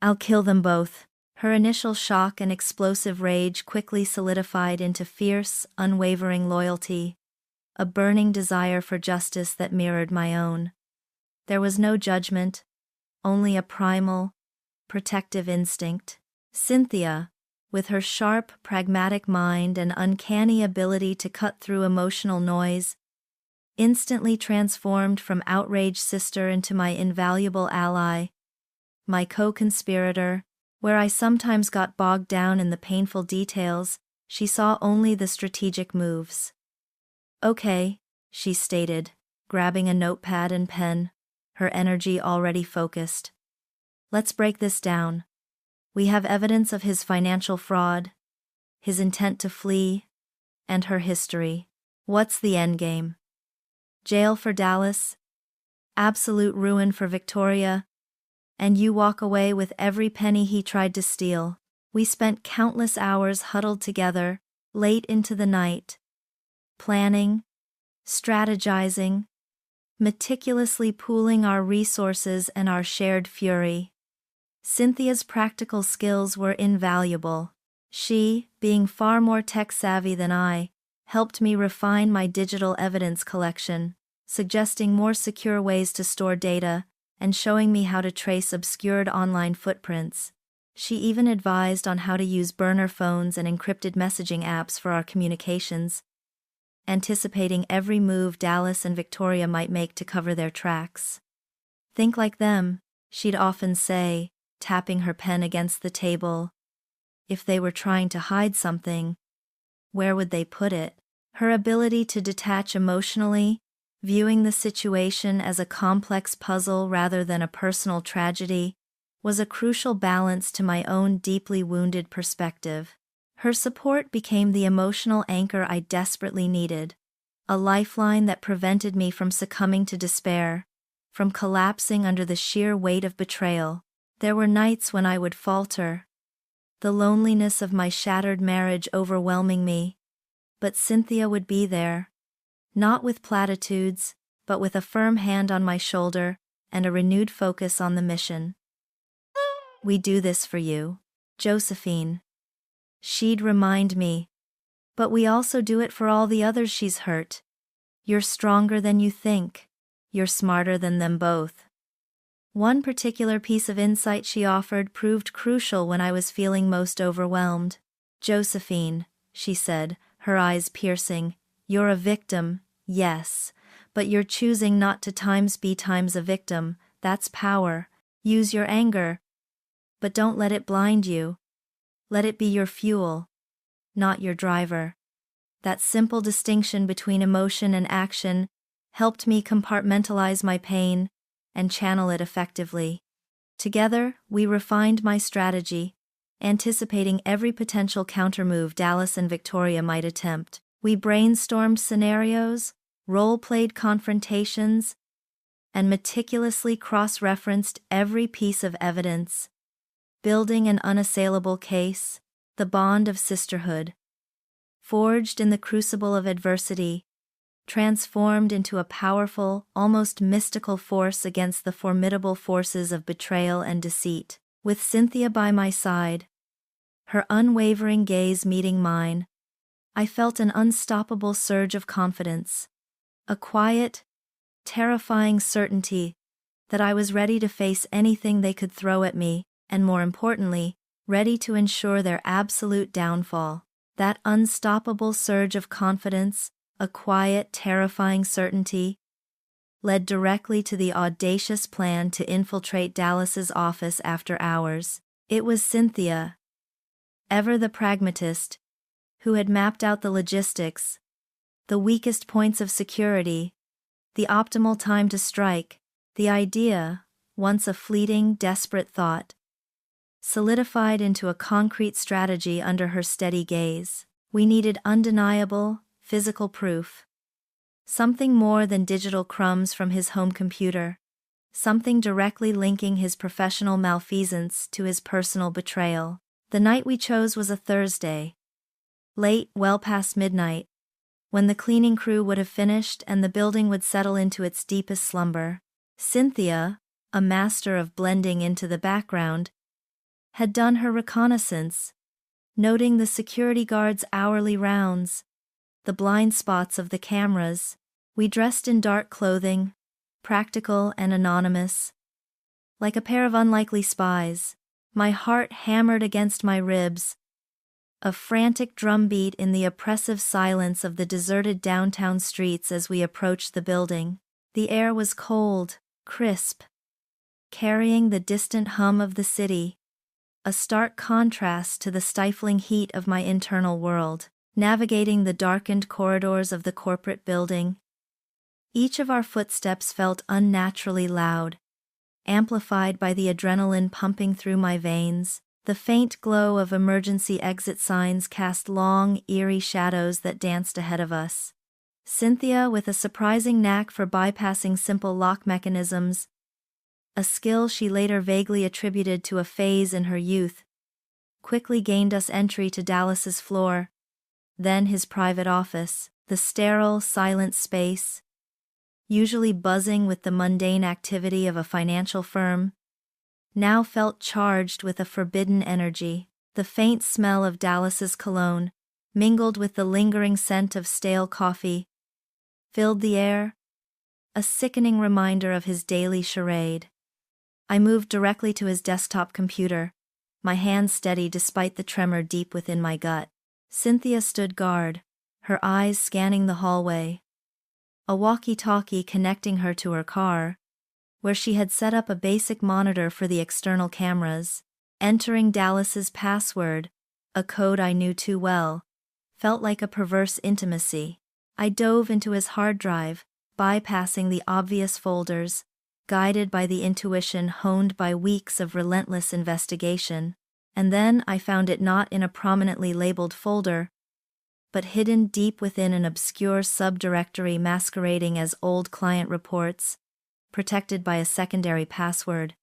"I'll kill them both." Her initial shock and explosive rage quickly solidified into fierce, unwavering loyalty, a burning desire for justice that mirrored my own. There was no judgment, only a primal, protective instinct. Cynthia, with her sharp, pragmatic mind and uncanny ability to cut through emotional noise, instantly transformed from outraged sister into my invaluable ally, my co-conspirator. Where I sometimes got bogged down in the painful details, she saw only the strategic moves. "Okay," she stated, grabbing a notepad and pen, her energy already focused. "Let's break this down. We have evidence of his financial fraud, his intent to flee, and her history. What's the endgame? Jail for Dallas, absolute ruin for Victoria, and you walk away with every penny he tried to steal." We spent countless hours huddled together, late into the night, planning, strategizing, meticulously pooling our resources and our shared fury. Cynthia's practical skills were invaluable. She, being far more tech-savvy than I, helped me refine my digital evidence collection, suggesting more secure ways to store data, and showing me how to trace obscured online footprints. She even advised on how to use burner phones and encrypted messaging apps for our communications, anticipating every move Dallas and Victoria might make to cover their tracks. Think like them, she'd often say, tapping her pen against the table. If they were trying to hide something, where would they put it? Her ability to detach emotionally, viewing the situation as a complex puzzle rather than a personal tragedy, was a crucial balance to my own deeply wounded perspective. Her support became the emotional anchor I desperately needed, a lifeline that prevented me from succumbing to despair, from collapsing under the sheer weight of betrayal. There were nights when I would falter, the loneliness of my shattered marriage overwhelming me, but Cynthia would be there, not with platitudes, but with a firm hand on my shoulder and a renewed focus on the mission. "We do this for you, Josephine," she'd remind me. "But we also do it for all the others she's hurt. You're stronger than you think. You're smarter than them both." One particular piece of insight she offered proved crucial when I was feeling most overwhelmed. "Josephine," she said, her eyes piercing, "you're a victim, yes, but you're choosing not to be a victim. That's power. Use your anger, but don't let it blind you. Let it be your fuel, not your driver." That simple distinction between emotion and action helped me compartmentalize my pain and channel it effectively. Together, we refined my strategy, anticipating every potential countermove Dallas and Victoria might attempt. We brainstormed scenarios, role-played confrontations, and meticulously cross-referenced every piece of evidence, building an unassailable case, the bond of sisterhood, forged in the crucible of adversity, transformed into a powerful, almost mystical force against the formidable forces of betrayal and deceit. With Cynthia by my side, her unwavering gaze meeting mine, I felt an unstoppable surge of confidence, a quiet, terrifying certainty that I was ready to face anything they could throw at me, and more importantly, ready to ensure their absolute downfall. That unstoppable surge of confidence, a quiet, terrifying certainty, led directly to the audacious plan to infiltrate Dallas's office after hours. It was Cynthia, ever the pragmatist, who had mapped out the logistics, the weakest points of security, the optimal time to strike. The idea, once a fleeting, desperate thought, solidified into a concrete strategy under her steady gaze. We needed undeniable, physical proof. Something more than digital crumbs from his home computer. Something directly linking his professional malfeasance to his personal betrayal. The night we chose was a Thursday. Late, well past midnight, when the cleaning crew would have finished and the building would settle into its deepest slumber. Cynthia, a master of blending into the background, had done her reconnaissance, noting the security guards' hourly rounds, the blind spots of the cameras. We dressed in dark clothing, practical and anonymous. Like a pair of unlikely spies, my heart hammered against my ribs, a frantic drumbeat in the oppressive silence of the deserted downtown streets as we approached the building. The air was cold, crisp, carrying the distant hum of the city, a stark contrast to the stifling heat of my internal world. Navigating the darkened corridors of the corporate building, each of our footsteps felt unnaturally loud, amplified by the adrenaline pumping through my veins. The faint glow of emergency exit signs cast long, eerie shadows that danced ahead of us. Cynthia, with a surprising knack for bypassing simple lock mechanisms, a skill she later vaguely attributed to a phase in her youth, quickly gained us entry to Dallas's floor, then his private office. The sterile, silent space, usually buzzing with the mundane activity of a financial firm, now felt charged with a forbidden energy. The faint smell of Dallas's cologne, mingled with the lingering scent of stale coffee, filled the air, a sickening reminder of his daily charade. I moved directly to his desktop computer, my hands steady despite the tremor deep within my gut. Cynthia stood guard, her eyes scanning the hallway, a walkie-talkie connecting her to her car, where she had set up a basic monitor for the external cameras. Entering Dallas's password, a code I knew too well, felt like a perverse intimacy. I dove into his hard drive, bypassing the obvious folders, guided by the intuition honed by weeks of relentless investigation, and then I found it not in a prominently labeled folder, but hidden deep within an obscure subdirectory masquerading as old client reports, protected by a secondary password.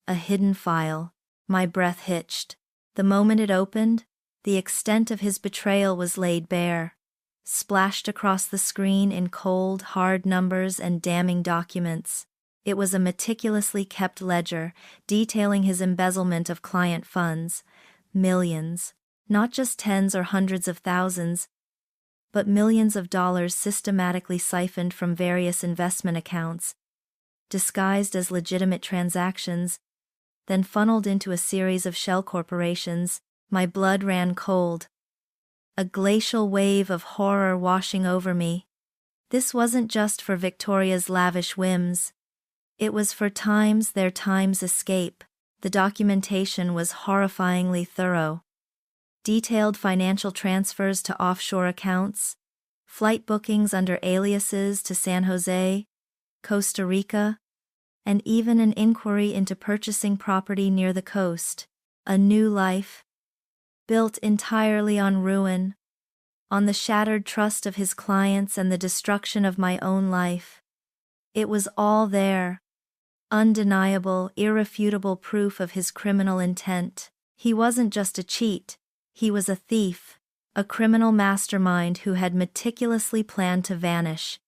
A hidden file. My breath hitched. The moment it opened, the extent of his betrayal was laid bare. Splashed across the screen in cold, hard numbers and damning documents. It was a meticulously kept ledger, detailing his embezzlement of client funds. Millions. Not just tens or hundreds of thousands, but millions of dollars systematically siphoned from various investment accounts, disguised as legitimate transactions, then funneled into a series of shell corporations. My blood ran cold. A glacial wave of horror washing over me. This wasn't just for Victoria's lavish whims. It was for their time's escape. The documentation was horrifyingly thorough. Detailed financial transfers to offshore accounts, flight bookings under aliases to San Jose, Costa Rica, and even an inquiry into purchasing property near the coast. A new life, built entirely on ruin, on the shattered trust of his clients and the destruction of my own life. It was all there. Undeniable, irrefutable proof of his criminal intent. He wasn't just a cheat, he was a thief, a criminal mastermind who had meticulously planned to vanish,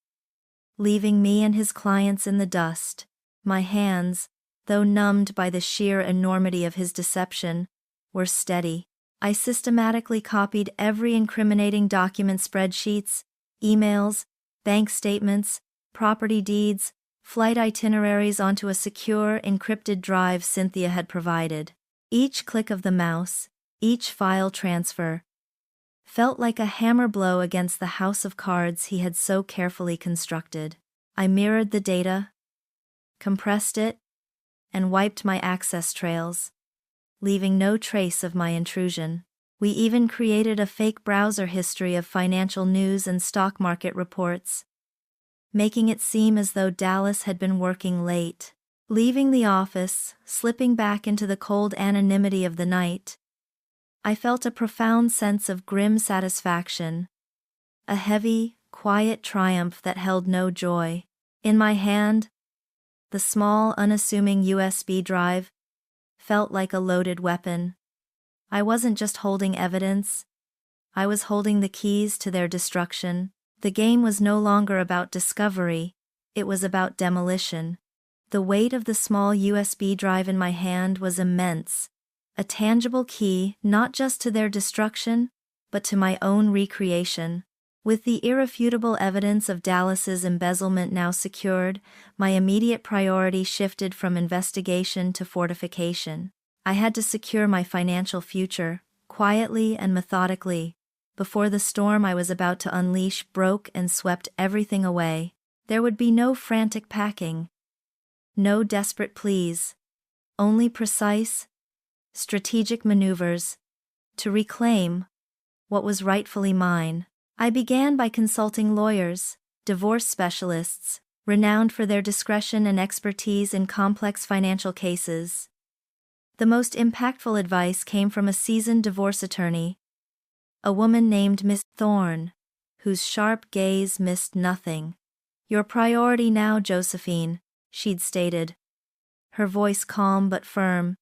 leaving me and his clients in the dust. My hands, though numbed by the sheer enormity of his deception, were steady. I systematically copied every incriminating document: spreadsheets, emails, bank statements, property deeds, flight itineraries onto a secure, encrypted drive Cynthia had provided. Each click of the mouse, each file transfer, felt like a hammer blow against the house of cards he had so carefully constructed. I mirrored the data, compressed it, and wiped my access trails, leaving no trace of my intrusion. We even created a fake browser history of financial news and stock market reports, making it seem as though Dallas had been working late. Leaving the office, slipping back into the cold anonymity of the night, I felt a profound sense of grim satisfaction, a heavy, quiet triumph that held no joy. In my hand, the small, unassuming USB drive felt like a loaded weapon. I wasn't just holding evidence, I was holding the keys to their destruction. The game was no longer about discovery, it was about demolition. The weight of the small USB drive in my hand was immense, a tangible key not just to their destruction, but to my own recreation. With the irrefutable evidence of Dallas's embezzlement now secured, my immediate priority shifted from investigation to fortification. I had to secure my financial future, quietly and methodically, before the storm I was about to unleash broke and swept everything away. There would be no frantic packing, no desperate pleas, only precise, strategic maneuvers to reclaim what was rightfully mine. I began by consulting lawyers, divorce specialists, renowned for their discretion and expertise in complex financial cases. The most impactful advice came from a seasoned divorce attorney, a woman named Miss Thorne, whose sharp gaze missed nothing. "Your priority now, Josephine," she'd stated, her voice calm but firm,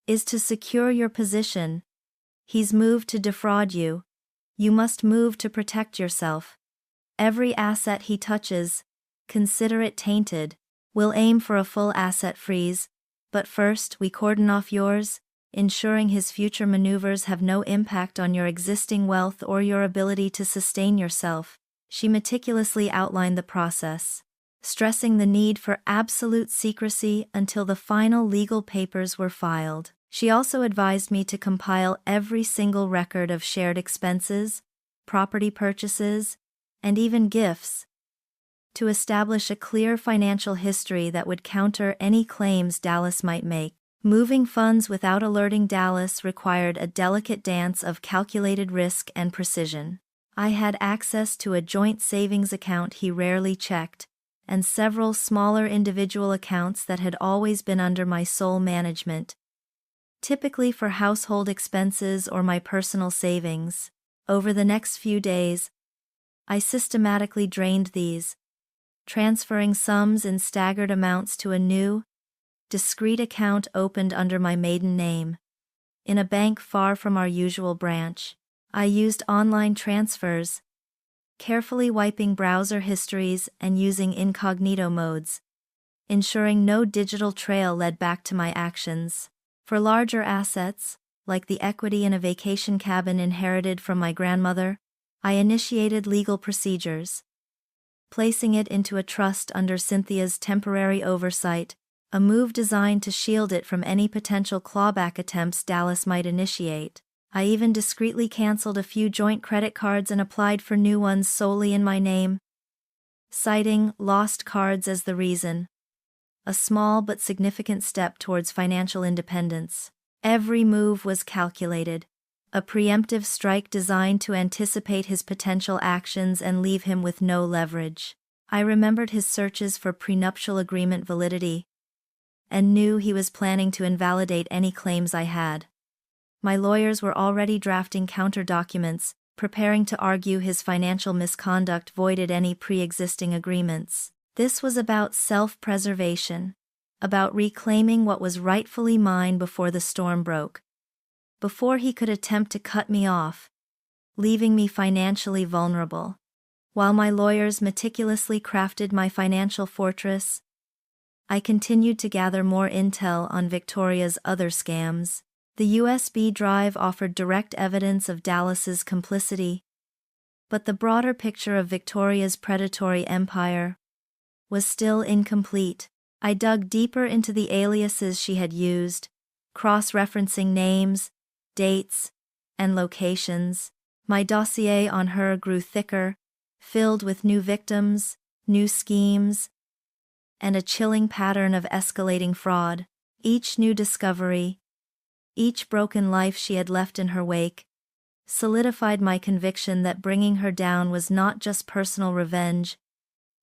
"is to secure your position. He's moved to defraud you. You must move to protect yourself. Every asset he touches, consider it tainted. We'll aim for a full asset freeze, but first we cordon off yours, ensuring his future maneuvers have no impact on your existing wealth or your ability to sustain yourself." She meticulously outlined the process, stressing the need for absolute secrecy until the final legal papers were filed. She also advised me to compile every single record of shared expenses, property purchases, and even gifts, to establish a clear financial history that would counter any claims Dallas might make. Moving funds without alerting Dallas required a delicate dance of calculated risk and precision. I had access to a joint savings account he rarely checked, and several smaller individual accounts that had always been under my sole management, typically for household expenses or my personal savings. Over the next few days, I systematically drained these, transferring sums in staggered amounts to a new, discreet account opened under my maiden name, in a bank far from our usual branch. I used online transfers, carefully wiping browser histories and using incognito modes, ensuring no digital trail led back to my actions. For larger assets, like the equity in a vacation cabin inherited from my grandmother, I initiated legal procedures, placing it into a trust under Cynthia's temporary oversight, a move designed to shield it from any potential clawback attempts Dallas might initiate. I even discreetly canceled a few joint credit cards and applied for new ones solely in my name, citing lost cards as the reason. A small but significant step towards financial independence. Every move was calculated, a preemptive strike designed to anticipate his potential actions and leave him with no leverage. I remembered his searches for prenuptial agreement validity, and knew he was planning to invalidate any claims I had. My lawyers were already drafting counter documents, preparing to argue his financial misconduct voided any pre-existing agreements. This was about self-preservation, about reclaiming what was rightfully mine before the storm broke, before he could attempt to cut me off, leaving me financially vulnerable. While my lawyers meticulously crafted my financial fortress, I continued to gather more intel on Victoria's other scams. The USB drive offered direct evidence of Dallas's complicity, but the broader picture of Victoria's predatory empire was still incomplete. I dug deeper into the aliases she had used, cross-referencing names, dates, and locations. My dossier on her grew thicker, filled with new victims, new schemes, and a chilling pattern of escalating fraud. Each new discovery, each broken life she had left in her wake, solidified my conviction that bringing her down was not just personal revenge,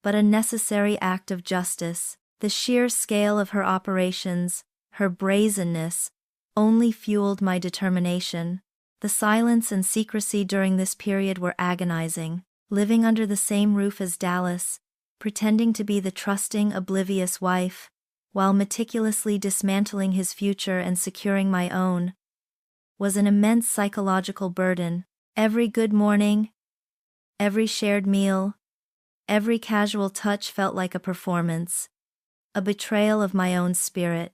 but a necessary act of justice. The sheer scale of her operations, her brazenness, only fueled my determination. The silence and secrecy during this period were agonizing. Living under the same roof as Dallas, pretending to be the trusting, oblivious wife, while meticulously dismantling his future and securing my own, was an immense psychological burden. Every good morning, every shared meal, every casual touch felt like a performance, a betrayal of my own spirit.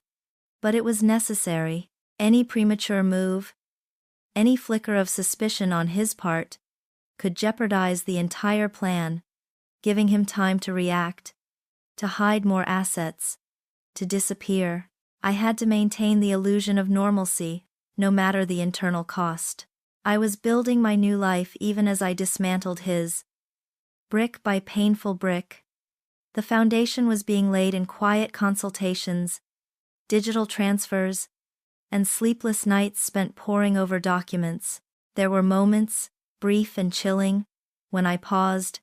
But it was necessary. Any premature move, any flicker of suspicion on his part, could jeopardize the entire plan, giving him time to react, to hide more assets, to disappear. I had to maintain the illusion of normalcy, no matter the internal cost. I was building my new life even as I dismantled his, brick by painful brick. The foundation was being laid in quiet consultations, digital transfers, and sleepless nights spent poring over documents. There were moments, brief and chilling, when I paused,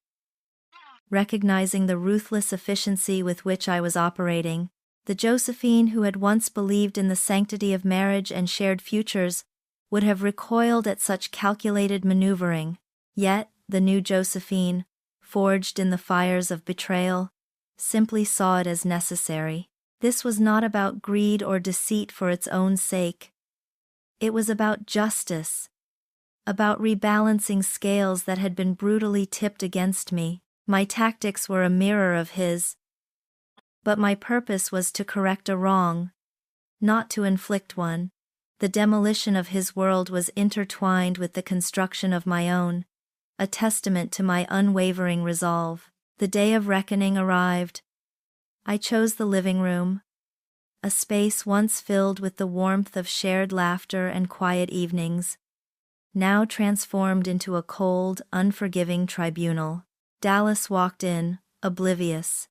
recognizing the ruthless efficiency with which I was operating. The Josephine who had once believed in the sanctity of marriage and shared futures would have recoiled at such calculated maneuvering. Yet, the new Josephine, forged in the fires of betrayal, simply saw it as necessary. This was not about greed or deceit for its own sake. It was about justice, about rebalancing scales that had been brutally tipped against me. My tactics were a mirror of his, but my purpose was to correct a wrong, not to inflict one. The demolition of his world was intertwined with the construction of my own, a testament to my unwavering resolve. The day of reckoning arrived. I chose the living room, a space once filled with the warmth of shared laughter and quiet evenings, now transformed into a cold, unforgiving tribunal. Dallas walked in, oblivious.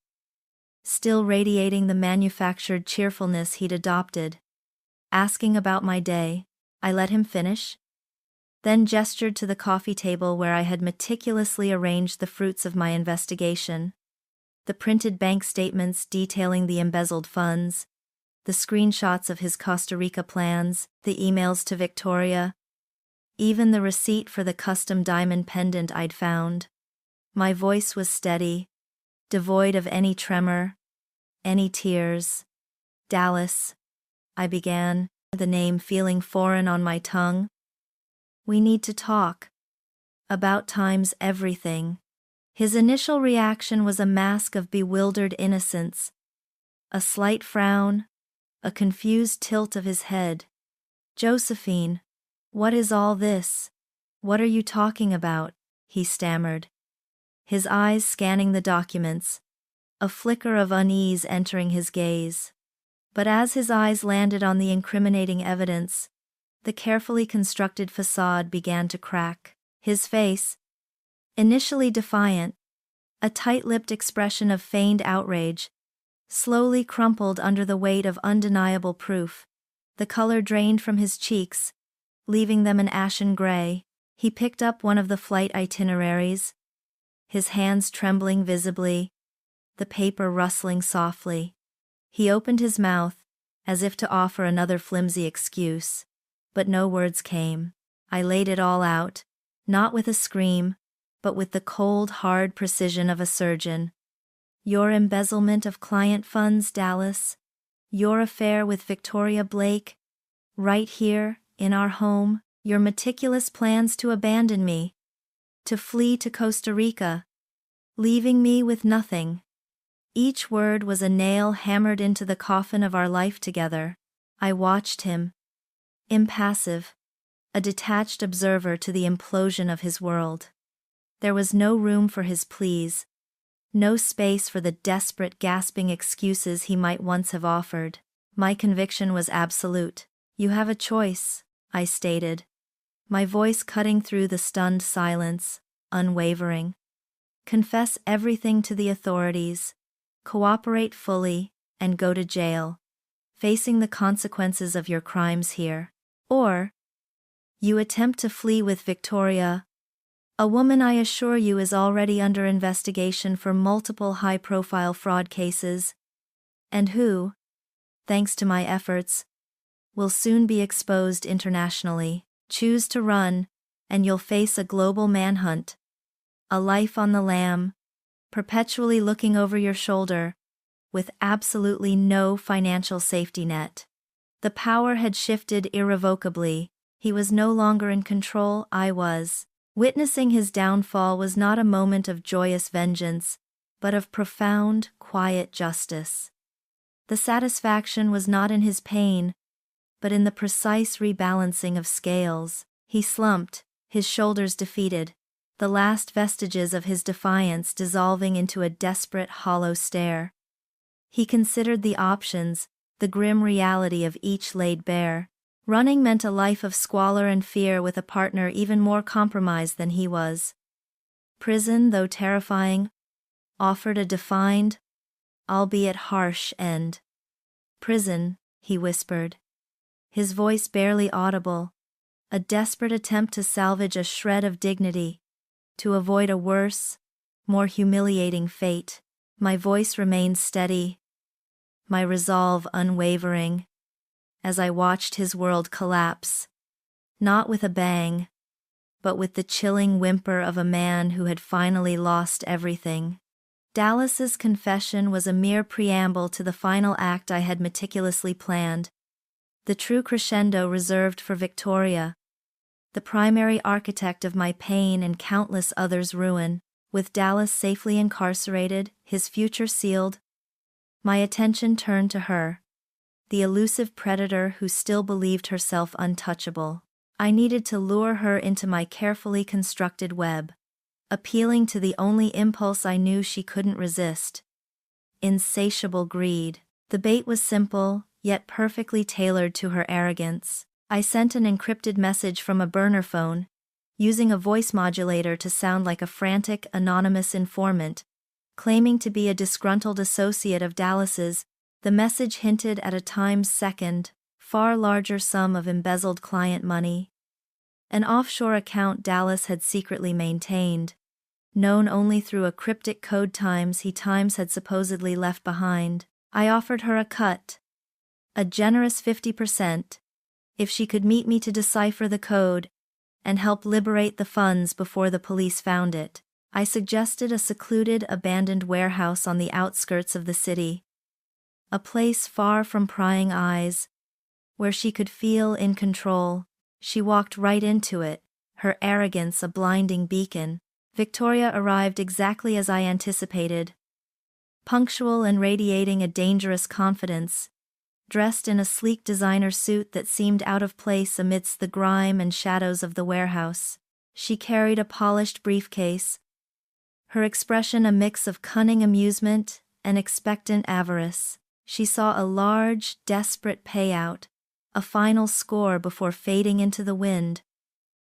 Still radiating the manufactured cheerfulness he'd adopted. Asking about my day, I let him finish, then gestured to the coffee table where I had meticulously arranged the fruits of my investigation. The printed bank statements detailing the embezzled funds, the screenshots of his Costa Rica plans, the emails to Victoria, even the receipt for the custom diamond pendant I'd found. My voice was steady, devoid of any tremor, any tears. Dallas, I began, the name feeling foreign on my tongue. We need to talk. About time's everything. His initial reaction was a mask of bewildered innocence. A slight frown, a confused tilt of his head. Josephine, what is all this? What are you talking about? He stammered. His eyes scanning the documents, a flicker of unease entering his gaze. But as his eyes landed on the incriminating evidence, the carefully constructed facade began to crack. His face, initially defiant, a tight-lipped expression of feigned outrage, slowly crumpled under the weight of undeniable proof. The color drained from his cheeks, leaving them an ashen gray. He picked up one of the flight itineraries, his hands trembling visibly, the paper rustling softly. He opened his mouth, as if to offer another flimsy excuse. But no words came. I laid it all out, not with a scream, but with the cold, hard precision of a surgeon. Your embezzlement of client funds, Dallas. Your affair with Victoria Blake. Right here, in our home. Your meticulous plans to abandon me. To flee to Costa Rica. Leaving me with nothing. Each word was a nail hammered into the coffin of our life together. I watched him. Impassive, a detached observer to the implosion of his world. There was no room for his pleas, no space for the desperate, gasping excuses he might once have offered. My conviction was absolute. You have a choice, I stated, my voice cutting through the stunned silence, unwavering. Confess everything to the authorities, cooperate fully, and go to jail, facing the consequences of your crimes here. Or, you attempt to flee with Victoria, a woman I assure you is already under investigation for multiple high-profile fraud cases, and who, thanks to my efforts, will soon be exposed internationally. Choose to run, and you'll face a global manhunt, a life on the lam, perpetually looking over your shoulder, with absolutely no financial safety net. The power had shifted irrevocably. He was no longer in control, I was. Witnessing his downfall was not a moment of joyous vengeance, but of profound, quiet justice. The satisfaction was not in his pain, but in the precise rebalancing of scales. He slumped, his shoulders defeated, the last vestiges of his defiance dissolving into a desperate, hollow stare. He considered the options, the grim reality of each laid bare. Running meant a life of squalor and fear with a partner even more compromised than he was. Prison, though terrifying, offered a defined, albeit harsh, end. Prison, he whispered, his voice barely audible, a desperate attempt to salvage a shred of dignity, to avoid a worse, more humiliating fate. My voice remained steady, my resolve unwavering, as I watched his world collapse, not with a bang, but with the chilling whimper of a man who had finally lost everything. Dallas's confession was a mere preamble to the final act I had meticulously planned, the true crescendo reserved for Victoria, the primary architect of my pain and countless others' ruin. With Dallas safely incarcerated, his future sealed, my attention turned to her, the elusive predator who still believed herself untouchable. I needed to lure her into my carefully constructed web, appealing to the only impulse I knew she couldn't resist: insatiable greed. The bait was simple, yet perfectly tailored to her arrogance. I sent an encrypted message from a burner phone, using a voice modulator to sound like a frantic, anonymous informant, Claiming to be a disgruntled associate of Dallas's, the message hinted at a times-second, far larger sum of embezzled client money. An offshore account Dallas had secretly maintained, known only through a cryptic code he had supposedly left behind. I offered her a cut, a generous 50%, if she could meet me to decipher the code and help liberate the funds before the police found it. I suggested a secluded, abandoned warehouse on the outskirts of the city, a place far from prying eyes, where she could feel in control. She walked right into it, her arrogance a blinding beacon. Victoria arrived exactly as I anticipated, punctual and radiating a dangerous confidence, dressed in a sleek designer suit that seemed out of place amidst the grime and shadows of the warehouse. She carried a polished briefcase, her expression a mix of cunning amusement and expectant avarice. She saw a large, desperate payout, a final score before fading into the wind,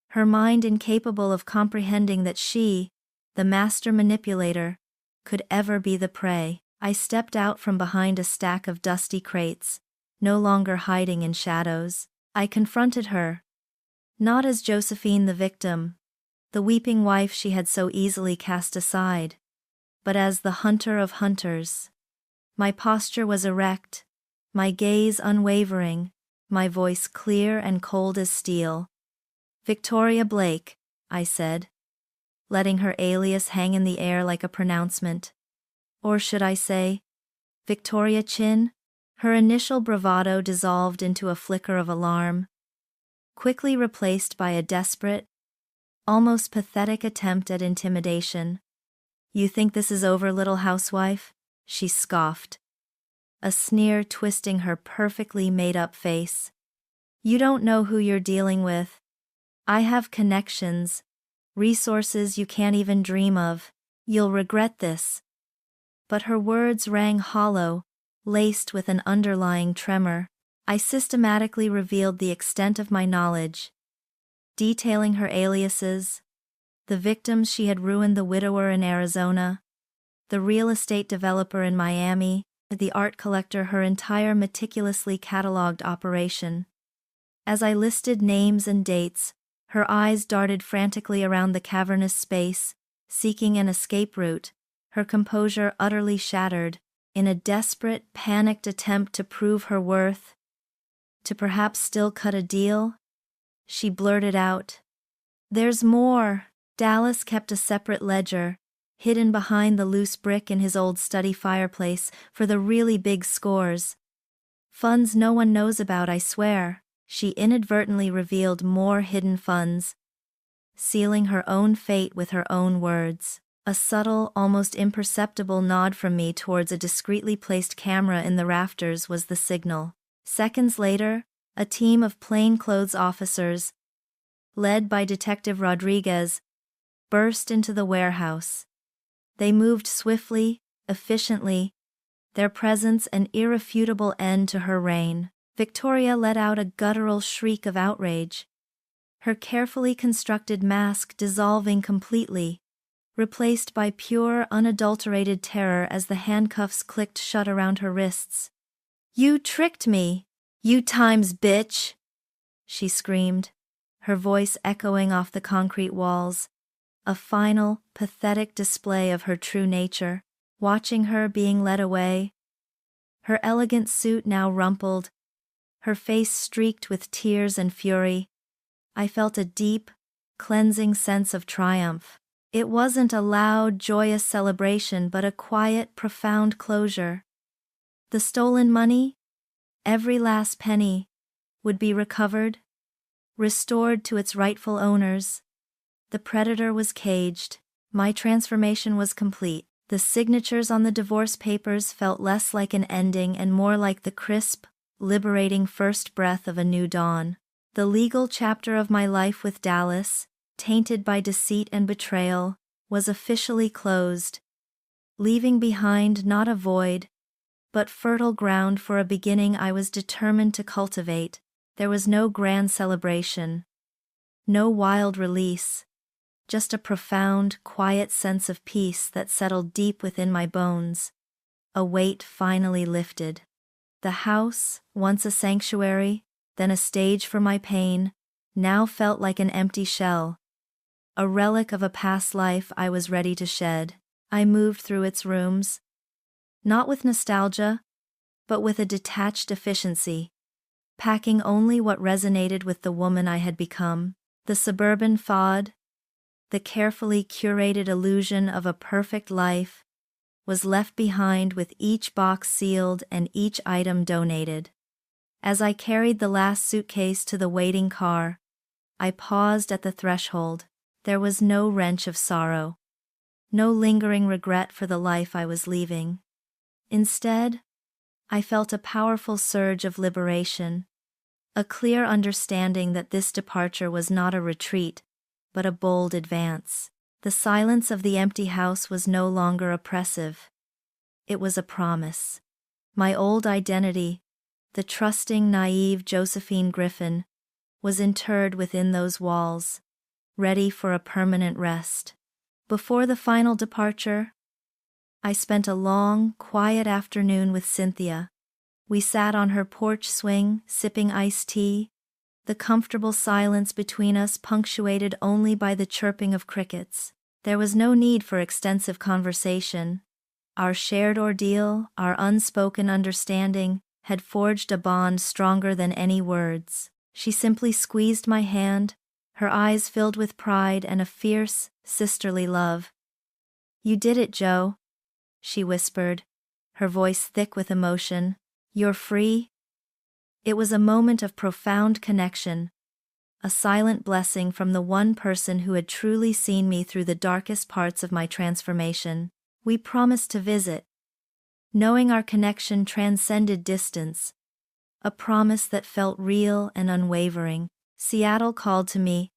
her mind incapable of comprehending that she, the master manipulator, could ever be the prey. I stepped out from behind a stack of dusty crates, no longer hiding in shadows. I confronted her, not as Josephine the victim, the weeping wife she had so easily cast aside, but as the hunter of hunters. My posture was erect, my gaze unwavering, my voice clear and cold as steel. "Victoria Blake," I said, letting her alias hang in the air like a pronouncement. Or should I say, Victoria Chin? Her initial bravado dissolved into a flicker of alarm, quickly replaced by a desperate, almost pathetic attempt at intimidation. "You think this is over, little housewife?" she scoffed, a sneer twisting her perfectly made-up face. "You don't know who you're dealing with. I have connections, resources you can't even dream of. You'll regret this." But her words rang hollow, laced with an underlying tremor. I systematically revealed the extent of my knowledge, detailing her aliases, the victims she had ruined: the widower in Arizona, the real estate developer in Miami, the art collector, her entire meticulously catalogued operation. As I listed names and dates, her eyes darted frantically around the cavernous space, seeking an escape route, her composure utterly shattered, in a desperate, panicked attempt to prove her worth, to perhaps still cut a deal. She blurted out, "There's more." Dallas kept a separate ledger, hidden behind the loose brick in his old study fireplace, for the really big scores. "Funds no one knows about, I swear." She inadvertently revealed more hidden funds, sealing her own fate with her own words. A subtle, almost imperceptible nod from me towards a discreetly placed camera in the rafters was the signal. Seconds later, a team of plainclothes officers, led by Detective Rodriguez, burst into the warehouse. They moved swiftly, efficiently, their presence an irrefutable end to her reign. Victoria let out a guttural shriek of outrage, her carefully constructed mask dissolving completely, replaced by pure, unadulterated terror as the handcuffs clicked shut around her wrists. "You tricked me, you times bitch!" she screamed, her voice echoing off the concrete walls, a final, pathetic display of her true nature. Watching her being led away, her elegant suit now rumpled, her face streaked with tears and fury, I felt a deep, cleansing sense of triumph. It wasn't a loud, joyous celebration, but a quiet, profound closure. The stolen money, every last penny, would be recovered, restored to its rightful owners. The predator was caged. My transformation was complete. The signatures on the divorce papers felt less like an ending and more like the crisp, liberating first breath of a new dawn. The legal chapter of my life with Dallas, tainted by deceit and betrayal, was officially closed, leaving behind not a void, but fertile ground for a beginning I was determined to cultivate. There was no grand celebration, no wild release, just a profound, quiet sense of peace that settled deep within my bones. A weight finally lifted. The house, once a sanctuary, then a stage for my pain, now felt like an empty shell. A relic of a past life I was ready to shed. I moved through its rooms, not with nostalgia, but with a detached efficiency, packing only what resonated with the woman I had become. The suburban fad, the carefully curated illusion of a perfect life, was left behind with each box sealed and each item donated. As I carried the last suitcase to the waiting car, I paused at the threshold. There was no wrench of sorrow, no lingering regret for the life I was leaving. Instead, I felt a powerful surge of liberation, a clear understanding that this departure was not a retreat, but a bold advance. The silence of the empty house was no longer oppressive. It was a promise. My old identity, the trusting, naive Josephine Griffin, was interred within those walls, ready for a permanent rest. Before the final departure, I spent a long, quiet afternoon with Cynthia. We sat on her porch swing, sipping iced tea, the comfortable silence between us punctuated only by the chirping of crickets. There was no need for extensive conversation. Our shared ordeal, our unspoken understanding, had forged a bond stronger than any words. She simply squeezed my hand, her eyes filled with pride and a fierce, sisterly love. "You did it, Joe," she whispered, her voice thick with emotion. "You're free." It was a moment of profound connection, a silent blessing from the one person who had truly seen me through the darkest parts of my transformation. We promised to visit, knowing our connection transcended distance, a promise that felt real and unwavering. Seattle called to me,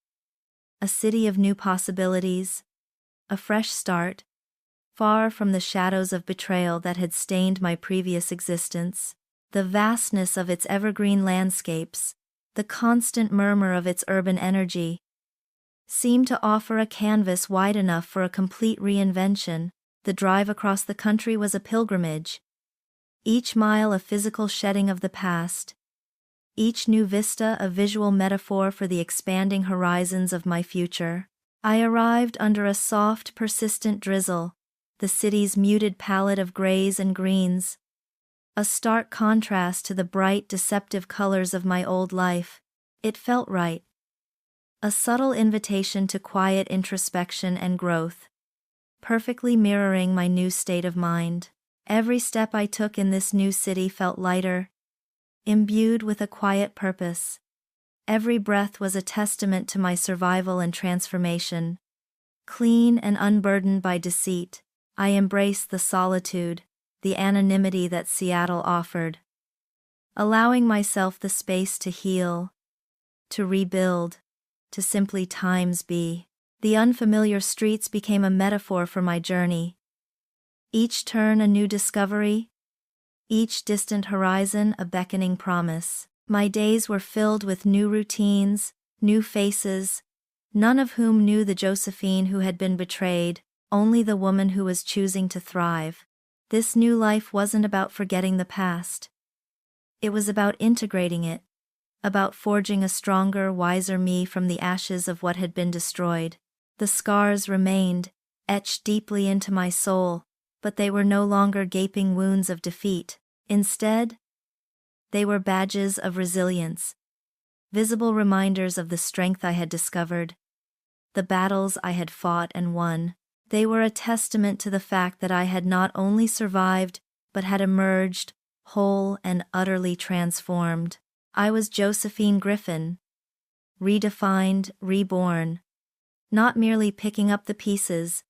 a city of new possibilities, a fresh start, far from the shadows of betrayal that had stained my previous existence. The vastness of its evergreen landscapes, the constant murmur of its urban energy, seemed to offer a canvas wide enough for a complete reinvention. The drive across the country was a pilgrimage, each mile a physical shedding of the past, each new vista a visual metaphor for the expanding horizons of my future. I arrived under a soft, persistent drizzle, the city's muted palette of grays and greens, a stark contrast to the bright, deceptive colors of my old life. It felt right. A subtle invitation to quiet introspection and growth, perfectly mirroring my new state of mind. Every step I took in this new city felt lighter, imbued with a quiet purpose. Every breath was a testament to my survival and transformation. Clean and unburdened by deceit, I embraced the solitude, the anonymity that Seattle offered, allowing myself the space to heal, to rebuild, to simply times be. The unfamiliar streets became a metaphor for my journey. Each turn a new discovery, each distant horizon a beckoning promise. My days were filled with new routines, new faces, none of whom knew the Josephine who had been betrayed, only the woman who was choosing to thrive. This new life wasn't about forgetting the past. It was about integrating it, about forging a stronger, wiser me from the ashes of what had been destroyed. The scars remained, etched deeply into my soul, but they were no longer gaping wounds of defeat. Instead, they were badges of resilience, visible reminders of the strength I had discovered, the battles I had fought and won. They were a testament to the fact that I had not only survived, but had emerged, whole and utterly transformed. I was Josephine Griffin, redefined, reborn, not merely picking up the pieces,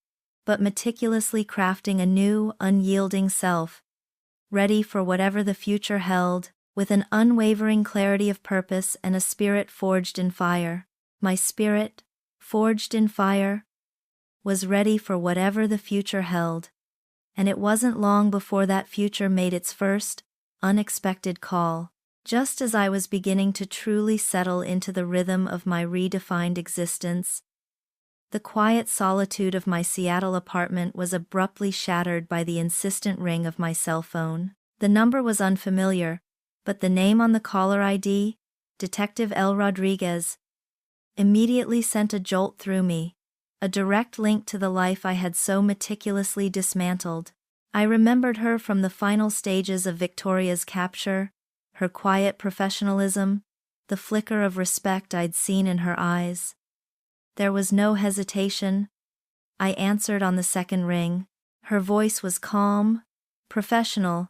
but meticulously crafting a new, unyielding self, ready for whatever the future held, with an unwavering clarity of purpose and a spirit forged in fire. My spirit, forged in fire, was ready for whatever the future held, and it wasn't long before that future made its first, unexpected call. Just as I was beginning to truly settle into the rhythm of my redefined existence, The quiet solitude of my Seattle apartment was abruptly shattered by the insistent ring of my cell phone. The number was unfamiliar, but the name on the caller ID, Detective L. Rodriguez, immediately sent a jolt through me, a direct link to the life I had so meticulously dismantled. I remembered her from the final stages of Victoria's capture, her quiet professionalism, the flicker of respect I'd seen in her eyes. There was no hesitation. I answered on the second ring. Her voice was calm, professional,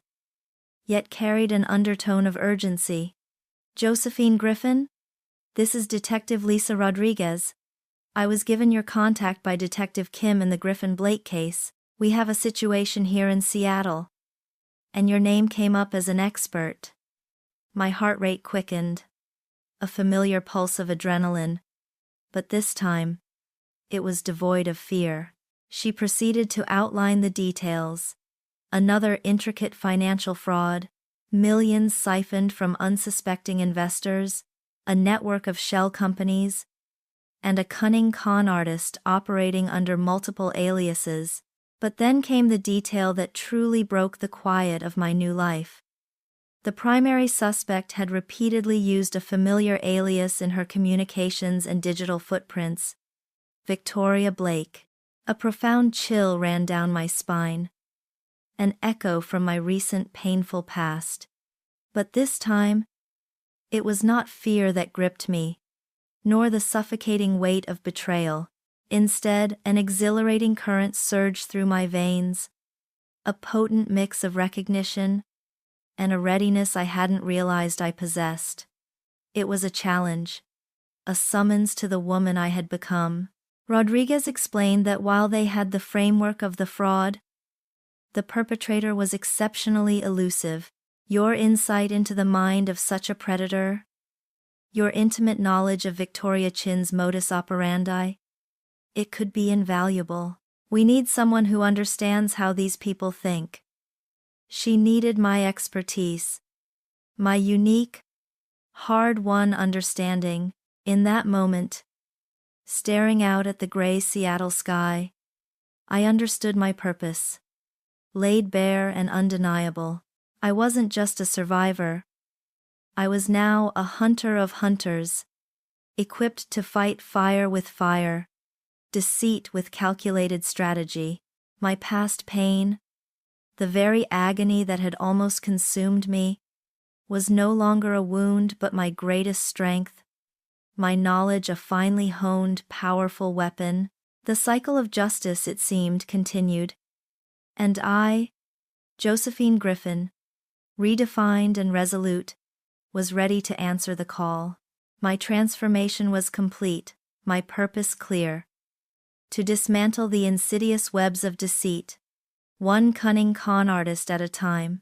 yet carried an undertone of urgency. Josephine Griffin? This is Detective Lisa Rodriguez. I was given your contact by Detective Kim in the Griffin Blake case. We have a situation here in Seattle. And your name came up as an expert. My heart rate quickened. A familiar pulse of adrenaline. But this time, it was devoid of fear. She proceeded to outline the details. Another intricate financial fraud, millions siphoned from unsuspecting investors, a network of shell companies, and a cunning con artist operating under multiple aliases. But then came the detail that truly broke the quiet of my new life. The primary suspect had repeatedly used a familiar alias in her communications and digital footprints, Victoria Blake. A profound chill ran down my spine, an echo from my recent painful past. But this time, it was not fear that gripped me, nor the suffocating weight of betrayal. Instead, an exhilarating current surged through my veins, a potent mix of recognition and a readiness I hadn't realized I possessed. It was a challenge, a summons to the woman I had become. Rodriguez explained that while they had the framework of the fraud, the perpetrator was exceptionally elusive. Your insight into the mind of such a predator, your intimate knowledge of Victoria Chin's modus operandi, it could be invaluable. We need someone who understands how these people think. She needed my expertise, my unique, hard-won understanding. In that moment, staring out at the gray Seattle sky, I understood my purpose. Laid bare and undeniable, I wasn't just a survivor. I was now a hunter of hunters, equipped to fight fire with fire, deceit with calculated strategy. My past pain, the very agony that had almost consumed me, was no longer a wound but my greatest strength, my knowledge a finely honed, powerful weapon. The cycle of justice, it seemed, continued. And I, Josephine Griffin, redefined and resolute, was ready to answer the call. My transformation was complete, my purpose clear. To dismantle the insidious webs of deceit, one cunning con artist at a time.